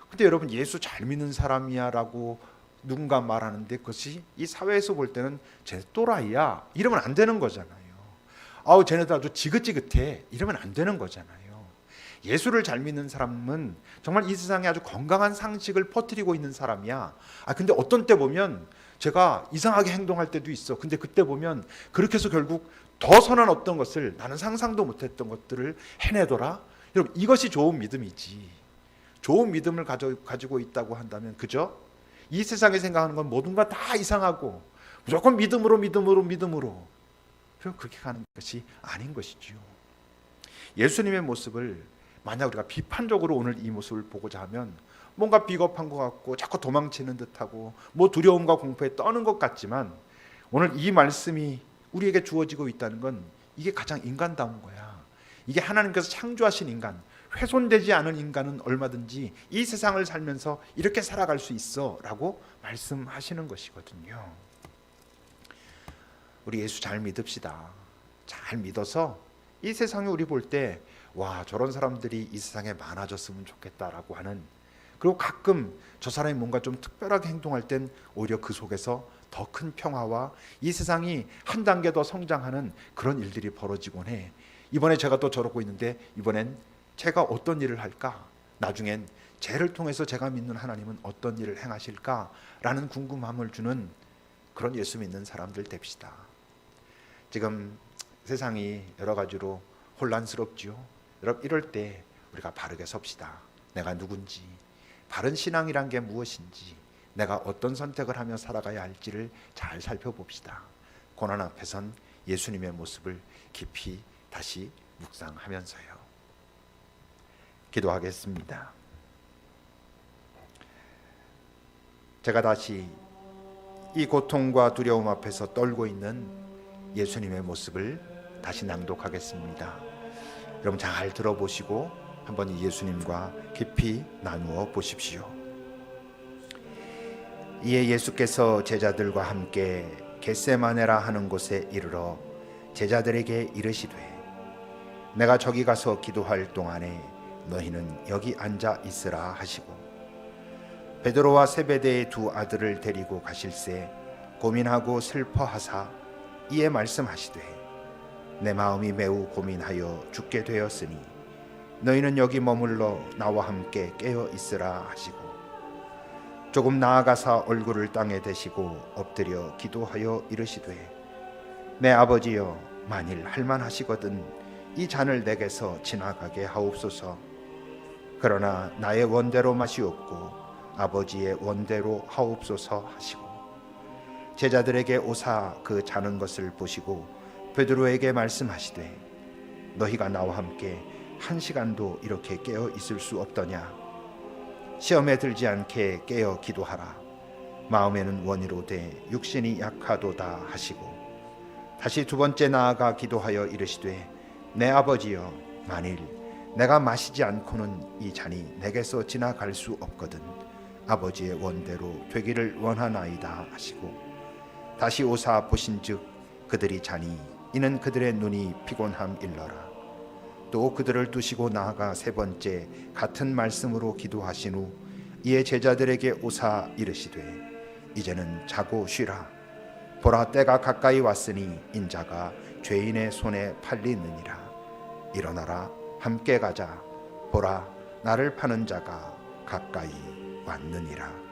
근데 여러분, 예수 잘 믿는 사람이야 라고 누군가 말하는데 그것이 이 사회에서 볼 때는 쟤 또라이야 이러면 안 되는 거잖아요. 쟤네들 아주 지긋지긋해 이러면 안 되는 거잖아요. 예수를 잘 믿는 사람은 정말 이 세상에 아주 건강한 상식을 퍼뜨리고 있는 사람이야. 근데 어떤 때 보면 제가 이상하게 행동할 때도 있어. 근데 그때 보면 그렇게 해서 결국 더 선한 어떤 것을, 나는 상상도 못했던 것들을 해내더라. 여러분, 이것이 좋은 믿음이지. 좋은 믿음을 가지고 있다고 한다면, 그죠? 이 세상에 생각하는 건 모든 건 다 이상하고 무조건 믿음으로 그렇게 가는 것이 아닌 것이지요. 예수님의 모습을 만약 우리가 비판적으로 오늘 이 모습을 보고자 하면 뭔가 비겁한 것 같고 자꾸 도망치는 듯하고 두려움과 공포에 떠는 것 같지만, 오늘 이 말씀이 우리에게 주어지고 있다는 건 이게 가장 인간다운 거야. 이게 하나님께서 창조하신 인간, 훼손되지 않은 인간은 얼마든지 이 세상을 살면서 이렇게 살아갈 수 있어 라고 말씀하시는 것이거든요. 우리 예수 잘 믿읍시다. 잘 믿어서 이 세상에 우리 볼 때 저런 사람들이 이 세상에 많아졌으면 좋겠다라고 하는, 그리고 가끔 저 사람이 뭔가 좀 특별하게 행동할 땐 오히려 그 속에서 더 큰 평화와 이 세상이 한 단계 더 성장하는 그런 일들이 벌어지곤 해. 이번에 제가 또 저러고 있는데 이번엔 제가 어떤 일을 할까? 나중엔 쟤를 통해서 제가 믿는 하나님은 어떤 일을 행하실까라는 궁금함을 주는 그런 예수 믿는 사람들 됩시다. 지금 세상이 여러 가지로 혼란스럽지요. 여러분, 이럴 때 우리가 바르게 섭시다. 내가 누군지, 바른 신앙이란 게 무엇인지, 내가 어떤 선택을 하며 살아가야 할지를 잘 살펴봅시다. 고난 앞에선 예수님의 모습을 깊이 다시 묵상하면서요. 기도하겠습니다. 제가 다시 이 고통과 두려움 앞에서 떨고 있는 예수님의 모습을 다시 낭독하겠습니다. 여러분, 잘 들어보시고 한번 이 예수님과 깊이 나누어 보십시오. 이에 예수께서 제자들과 함께 겟세마네라 하는 곳에 이르러 제자들에게 이르시되, 내가 저기 가서 기도할 동안에 너희는 여기 앉아 있으라 하시고, 베드로와 세베대의 두 아들을 데리고 가실새 고민하고 슬퍼하사 이에 말씀하시되, 내 마음이 매우 고민하여 죽게 되었으니 너희는 여기 머물러 나와 함께 깨어 있으라 하시고, 조금 나아가사 얼굴을 땅에 대시고 엎드려 기도하여 이르시되, 내 아버지여, 만일 할만하시거든 이 잔을 내게서 지나가게 하옵소서. 그러나 나의 원대로 마시옵고 아버지의 원대로 하옵소서 하시고, 제자들에게 오사 그 자는 것을 보시고 베드로에게 말씀하시되, 너희가 나와 함께 1시간도 이렇게 깨어 있을 수 없더냐? 시험에 들지 않게 깨어 기도하라. 마음에는 원이로되 육신이 약하도다 하시고, 다시 두 번째 나아가 기도하여 이르시되, 내 아버지여, 만일 내가 마시지 않고는 이 잔이 내게서 지나갈 수 없거든 아버지의 원대로 되기를 원하나이다 하시고, 다시 오사 보신즉 그들이 자니 이는 그들의 눈이 피곤함 일러라. 또 그들을 두시고 나아가 세 번째 같은 말씀으로 기도하신 후 이에 제자들에게 오사 이르시되, 이제는 자고 쉬라. 보라, 때가 가까이 왔으니 인자가 죄인의 손에 팔리느니라. 일어나라, 함께 가자. 보라, 나를 파는 자가 가까이 왔느니라.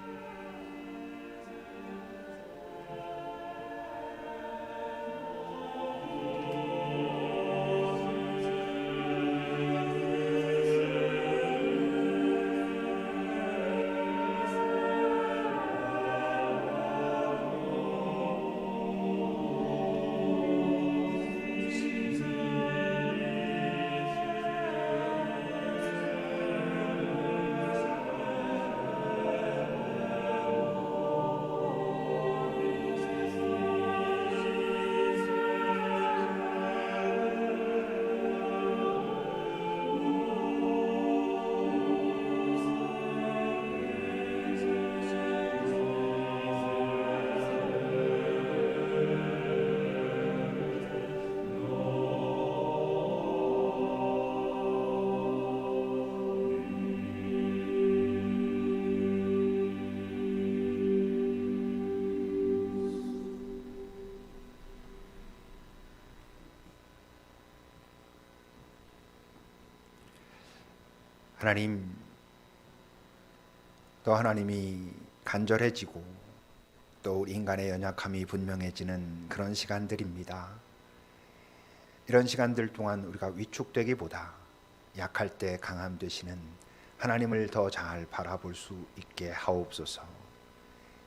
하나님, 또 하나님이 간절해지고 또 우리 인간의 연약함이 분명해지는 그런 시간들입니다. 이런 시간들 동안 우리가 위축되기보다 약할 때 강함 되시는 하나님을 더 잘 바라볼 수 있게 하옵소서.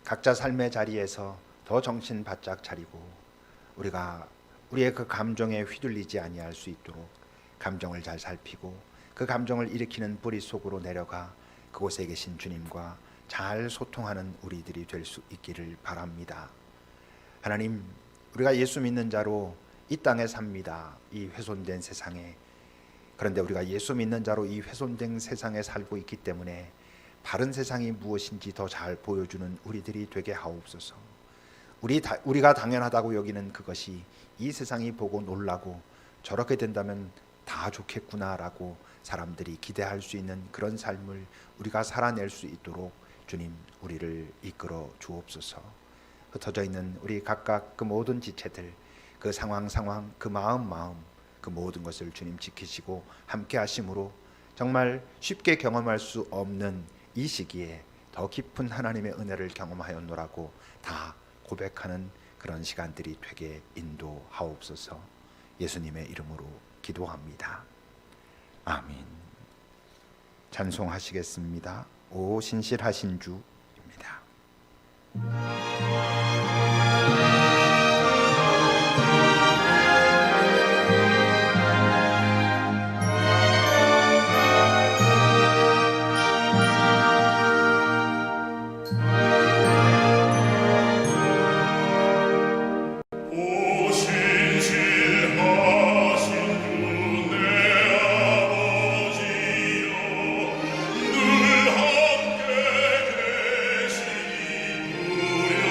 각자 삶의 자리에서 더 정신 바짝 차리고 우리가 우리의 그 감정에 휘둘리지 아니할 수 있도록 감정을 잘 살피고 그 감정을 일으키는 뿌리 속으로 내려가 그곳에 계신 주님과 잘 소통하는 우리들이 될 수 있기를 바랍니다. 하나님, 우리가 예수 믿는 자로 이 땅에 삽니다. 이 훼손된 세상에. 그런데 우리가 예수 믿는 자로 이 훼손된 세상에 살고 있기 때문에 바른 세상이 무엇인지 더 잘 보여주는 우리들이 되게 하옵소서. 우리가 당연하다고 여기는 그것이 이 세상이 보고 놀라고 저렇게 된다면 다 좋겠구나라고 사람들이 기대할 수 있는 그런 삶을 우리가 살아낼 수 있도록 주님 우리를 이끌어 주옵소서. 흩어져 있는 우리 각각 그 모든 지체들, 그 상황, 그 마음 그 모든 것을 주님 지키시고 함께 하심으로 정말 쉽게 경험할 수 없는 이 시기에 더 깊은 하나님의 은혜를 경험하였노라고 다 고백하는 그런 시간들이 되게 인도하옵소서. 예수님의 이름으로 기도합니다. 아멘. 찬송하시겠습니다. 오 신실하신 주입니다. 늘 함께 계시니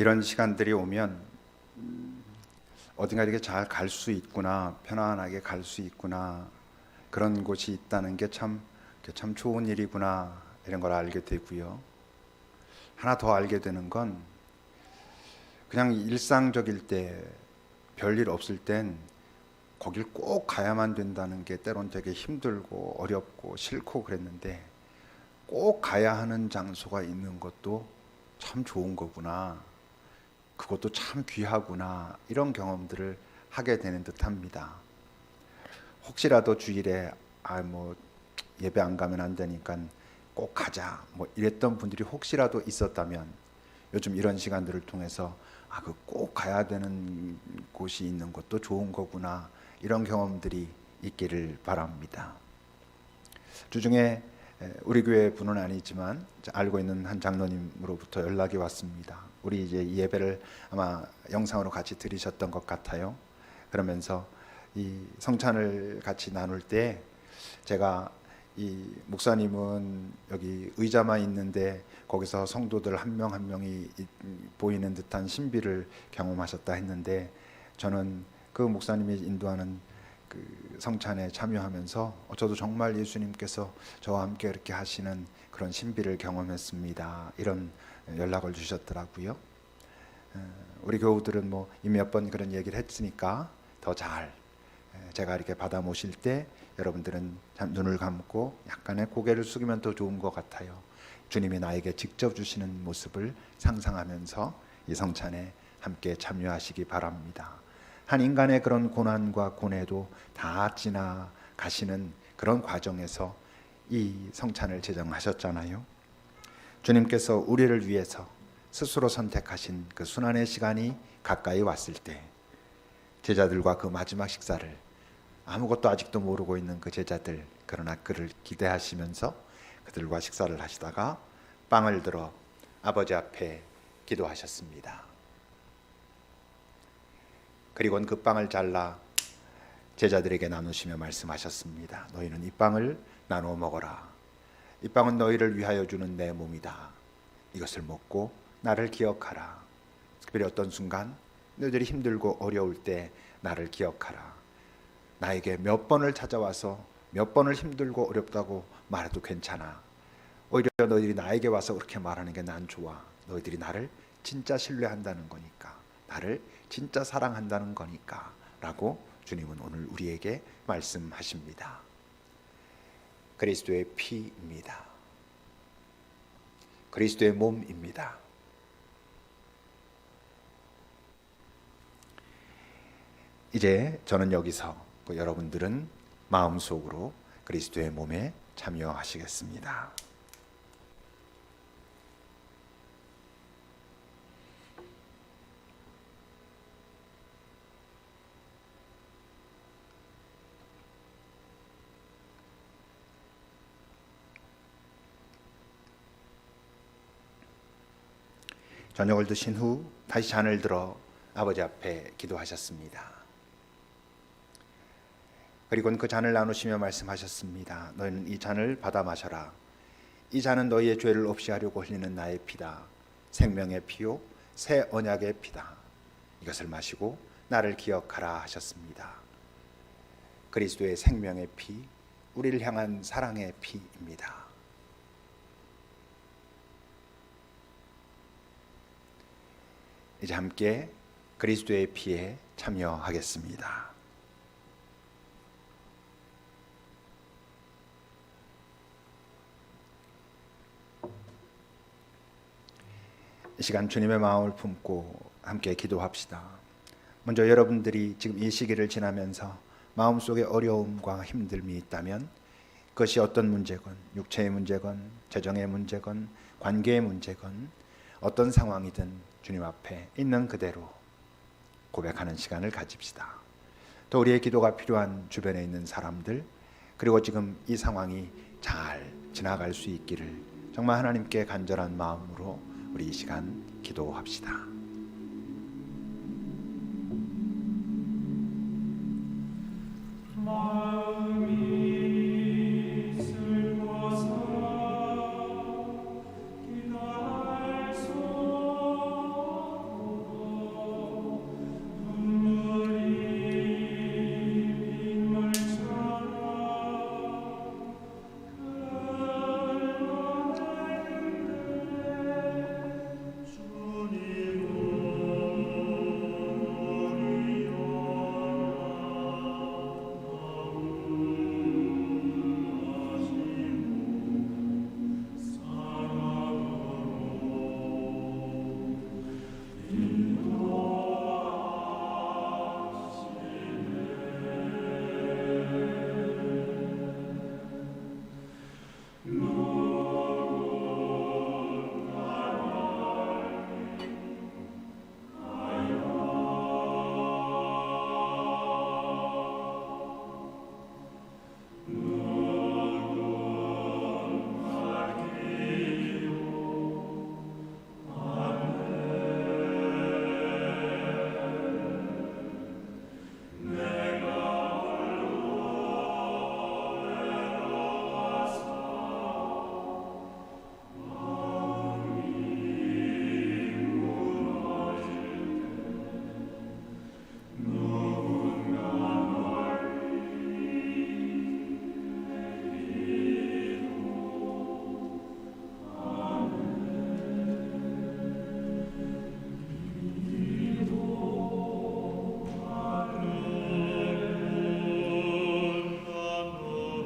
이런 시간들이 오면 어딘가 이렇게 잘 갈 수 있구나, 편안하게 갈 수 있구나, 그런 곳이 있다는 게 참 좋은 일이구나, 이런 걸 알게 되고요. 하나 더 알게 되는 건 그냥 일상적일 때, 별일 없을 땐 거길 꼭 가야만 된다는 게 때론 되게 힘들고 어렵고 싫고 그랬는데, 꼭 가야 하는 장소가 있는 것도 참 좋은 거구나, 그것도 참 귀하구나, 이런 경험들을 하게 되는 듯합니다. 혹시라도 주일에 예배 안 가면 안 되니까 꼭 가자, 이랬던 분들이 혹시라도 있었다면, 요즘 이런 시간들을 통해서 그 꼭 가야 되는 곳이 있는 것도 좋은 거구나, 이런 경험들이 있기를 바랍니다. 주중에 우리 교회 분은 아니지만 알고 있는 한 장로님으로부터 연락이 왔습니다. 우리 이제 이 예배를 아마 영상으로 같이 들으셨던 것 같아요. 그러면서 이 성찬을 같이 나눌 때 제가 이 목사님은 여기 의자만 있는데 거기서 성도들 한 명 한 명이 보이는 듯한 신비를 경험하셨다 했는데, 저는 그 목사님이 인도하는 그 성찬에 참여하면서 저도 정말 예수님께서 저와 함께 이렇게 하시는 그런 신비를 경험했습니다, 이런 연락을 주셨더라고요. 우리 교우들은 이미 몇 번 그런 얘기를 했으니까 더 잘, 제가 이렇게 받아 모실 때 여러분들은 눈을 감고 약간의 고개를 숙이면 더 좋은 것 같아요. 주님이 나에게 직접 주시는 모습을 상상하면서 이 성찬에 함께 참여하시기 바랍니다. 한 인간의 그런 고난과 고뇌도 다 지나가시는 그런 과정에서 이 성찬을 제정하셨잖아요. 주님께서 우리를 위해서 스스로 선택하신 그 순환의 시간이 가까이 왔을 때, 제자들과 그 마지막 식사를, 아무것도 아직도 모르고 있는 그 제자들, 그러나 그를 기대하시면서 그들과 식사를 하시다가 빵을 들어 아버지 앞에 기도하셨습니다. 그리고는 그 빵을 잘라 제자들에게 나누시며 말씀하셨습니다. 너희는 이 빵을 나누어 먹어라. 이 빵은 너희를 위하여 주는 내 몸이다. 이것을 먹고 나를 기억하라. 특별히 어떤 순간 너희들이 힘들고 어려울 때 나를 기억하라. 나에게 몇 번을 찾아와서 몇 번을 힘들고 어렵다고 말해도 괜찮아. 오히려 너희들이 나에게 와서 그렇게 말하는 게 난 좋아. 너희들이 나를 진짜 신뢰한다는 거니까, 나를 진짜 사랑한다는 거니까, 라고 주님은 오늘 우리에게 말씀하십니다. 그리스도의 피입니다. 그리스도의 몸입니다. 이제 저는 여기서, 여러분들은 마음속으로 그리스도의 몸에 참여하시겠습니다. 저녁을 드신 후 다시 잔을 들어 아버지 앞에 기도하셨습니다. 그리고는 그 잔을 나누시며 말씀하셨습니다. 너희는 이 잔을 받아 마셔라. 이 잔은 너희의 죄를 없이 하려고 흘리는 나의 피다. 생명의 피요 새 언약의 피다. 이것을 마시고 나를 기억하라 하셨습니다. 그리스도의 생명의 피, 우리를 향한 사랑의 피입니다. 이제 함께 그리스도의 피에 참여하겠습니다. 이 시간 주님의 마음을 품고 함께 기도합시다. 먼저 여러분들이 지금 이 시기를 지나면서 마음속에 어려움과 힘듦이 있다면, 그것이 어떤 문제건, 육체의 문제건, 재정의 문제건, 관계의 문제건, 어떤 상황이든 주님 앞에 있는 그대로 고백하는 시간을 가집시다. 또 우리의 기도가 필요한 주변에 있는 사람들, 그리고 지금 이 상황이 잘 지나갈 수 있기를 정말 하나님께 간절한 마음으로 우리 이 시간 기도합시다.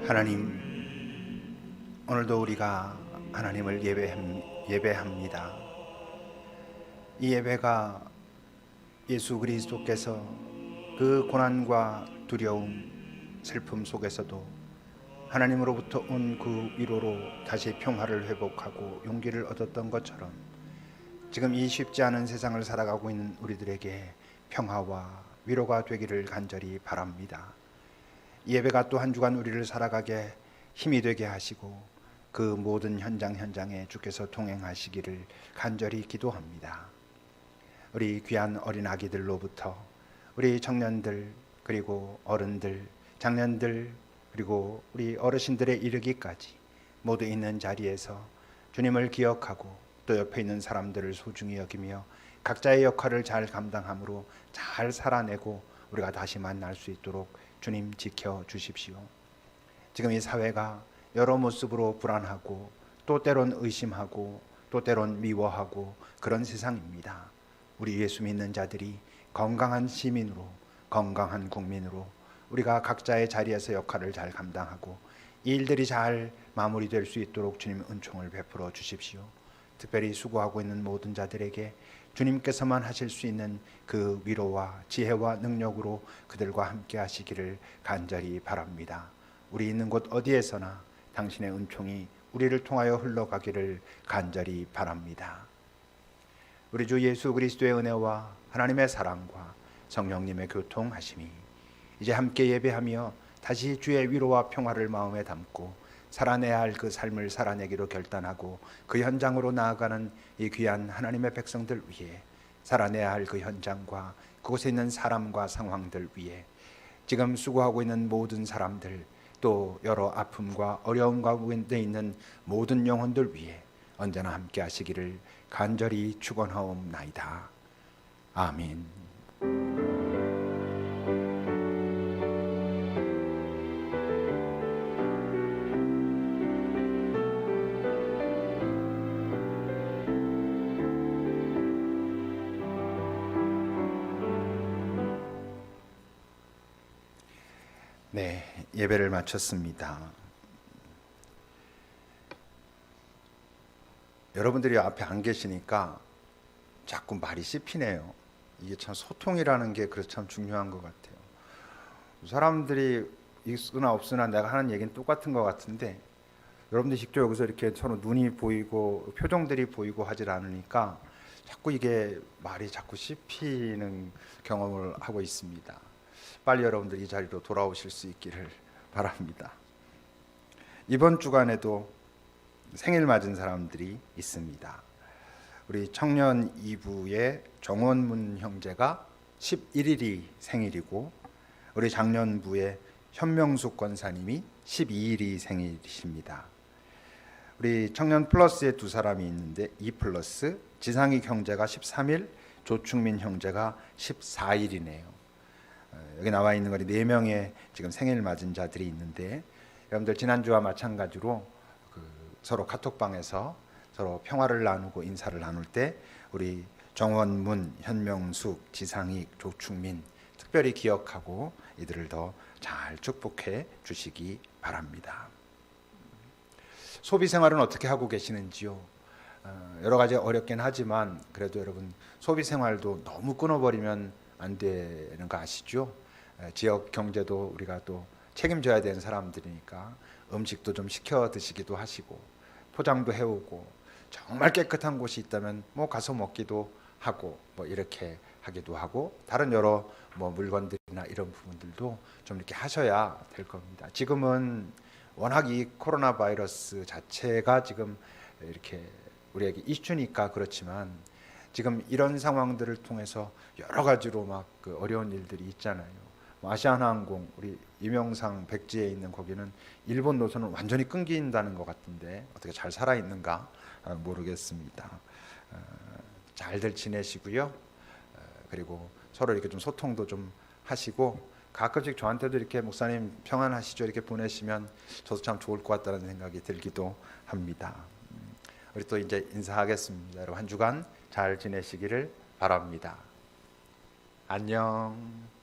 하나님, 오늘도 우리가 하나님을 예배합니다. 이 예배가 예수 그리스도께서 그 고난과 두려움, 슬픔 속에서도 하나님으로부터 온 그 위로로 다시 평화를 회복하고 용기를 얻었던 것처럼 지금 이 쉽지 않은 세상을 살아가고 있는 우리들에게 평화와 위로가 되기를 간절히 바랍니다. 이 예배가 또 한 주간 우리를 살아가게 힘이 되게 하시고 그 모든 현장에 주께서 동행하시기를 간절히 기도합니다. 우리 귀한 어린 아기들로부터 우리 청년들, 그리고 어른들, 장년들, 그리고 우리 어르신들에 이르기까지 모두 있는 자리에서 주님을 기억하고 또 옆에 있는 사람들을 소중히 여기며 각자의 역할을 잘 감당함으로 잘 살아내고 우리가 다시 만날 수 있도록 주님 지켜주십시오. 지금 이 사회가 여러 모습으로 불안하고 또 때론 의심하고 또 때론 미워하고 그런 세상입니다. 우리 예수 믿는 자들이 건강한 시민으로, 건강한 국민으로 우리가 각자의 자리에서 역할을 잘 감당하고 이 일들이 잘 마무리될 수 있도록 주님 은총을 베풀어 주십시오. 특별히 수고하고 있는 모든 자들에게 주님께서만 하실 수 있는 그 위로와 지혜와 능력으로 그들과 함께 하시기를 간절히 바랍니다. 우리 있는 곳 어디에서나 당신의 은총이 우리를 통하여 흘러가기를 간절히 바랍니다. 우리 주 예수 그리스도의 은혜와 하나님의 사랑과 성령님의 교통하심이 이제 함께 예배하며 다시 주의 위로와 평화를 마음에 담고 살아내야 할 그 삶을 살아내기로 결단하고 그 현장으로 나아가는 이 귀한 하나님의 백성들 위해, 살아내야 할 그 현장과 그곳에 있는 사람과 상황들 위해, 지금 수고하고 있는 모든 사람들, 또 여러 아픔과 어려움 가운데 있는 모든 영혼들 위해 언제나 함께 하시기를 간절히 축원하옵나이다. 아멘. 네, 예배를 마쳤습니다. 여러분들이 앞에 안 계시니까 자꾸 말이 씹히네요. 이게 참 소통이라는 게 그래서 참 중요한 것 같아요. 사람들이 있으나 없으나 내가 하는 얘기는 똑같은 것 같은데 여러분들이 직접 여기서 이렇게 서로 눈이 보이고 표정들이 보이고 하질 않으니까 자꾸 이게 말이 자꾸 씹히는 경험을 하고 있습니다. 빨리 여러분들 이 자리로 돌아오실 수 있기를 바랍니다. 이번 주간에도 생일 맞은 사람들이 있습니다. 우리 청년 2부의 정원문 형제가 11일이 생일이고 우리 장년부의 현명숙 권사님이 12일이 생일이십니다. 우리 청년 플러스의 두 사람이 있는데 2 플러스 지상익 형제가 13일, 조충민 형제가 14일이네요. 여기 나와 있는 거리 4명의 지금 생일 맞은 자들이 있는데 여러분들 지난주와 마찬가지로 서로 카톡방에서 서로 평화를 나누고 인사를 나눌 때 우리 정원문, 현명숙, 지상익, 조충민 특별히 기억하고 이들을 더 잘 축복해 주시기 바랍니다. 소비 생활은 어떻게 하고 계시는지요? 여러 가지 어렵긴 하지만 그래도 여러분 소비 생활도 너무 끊어버리면 안 되는 거 아시죠? 지역 경제도 우리가 또 책임져야 되는 사람들이니까 음식도 좀 시켜 드시기도 하시고 포장도 해오고 정말 깨끗한 곳이 있다면 뭐 가서 먹기도 하고 뭐 이렇게 하기도 하고 다른 여러 뭐 물건들이나 이런 부분들도 좀 이렇게 하셔야 될 겁니다. 지금은 워낙 이 코로나 바이러스 자체가 지금 이렇게 우리에게 이슈니까 그렇지만 지금 이런 상황들을 통해서 여러 가지로 막 그 어려운 일들이 있잖아요. 아시아나항공 우리 임영상 백지에 있는 거기는 일본 노선은 완전히 끊긴다는 것 같은데 어떻게 잘 살아 있는가 모르겠습니다. 잘들 지내시고요. 그리고 서로 이렇게 좀 소통도 좀 하시고 가끔씩 저한테도 이렇게 목사님 평안하시죠 이렇게 보내시면 저도 참 좋을 것 같다는 생각이 들기도 합니다. 우리 또 이제 인사하겠습니다. 여러분 한 주간 잘 지내시기를 바랍니다. 안녕.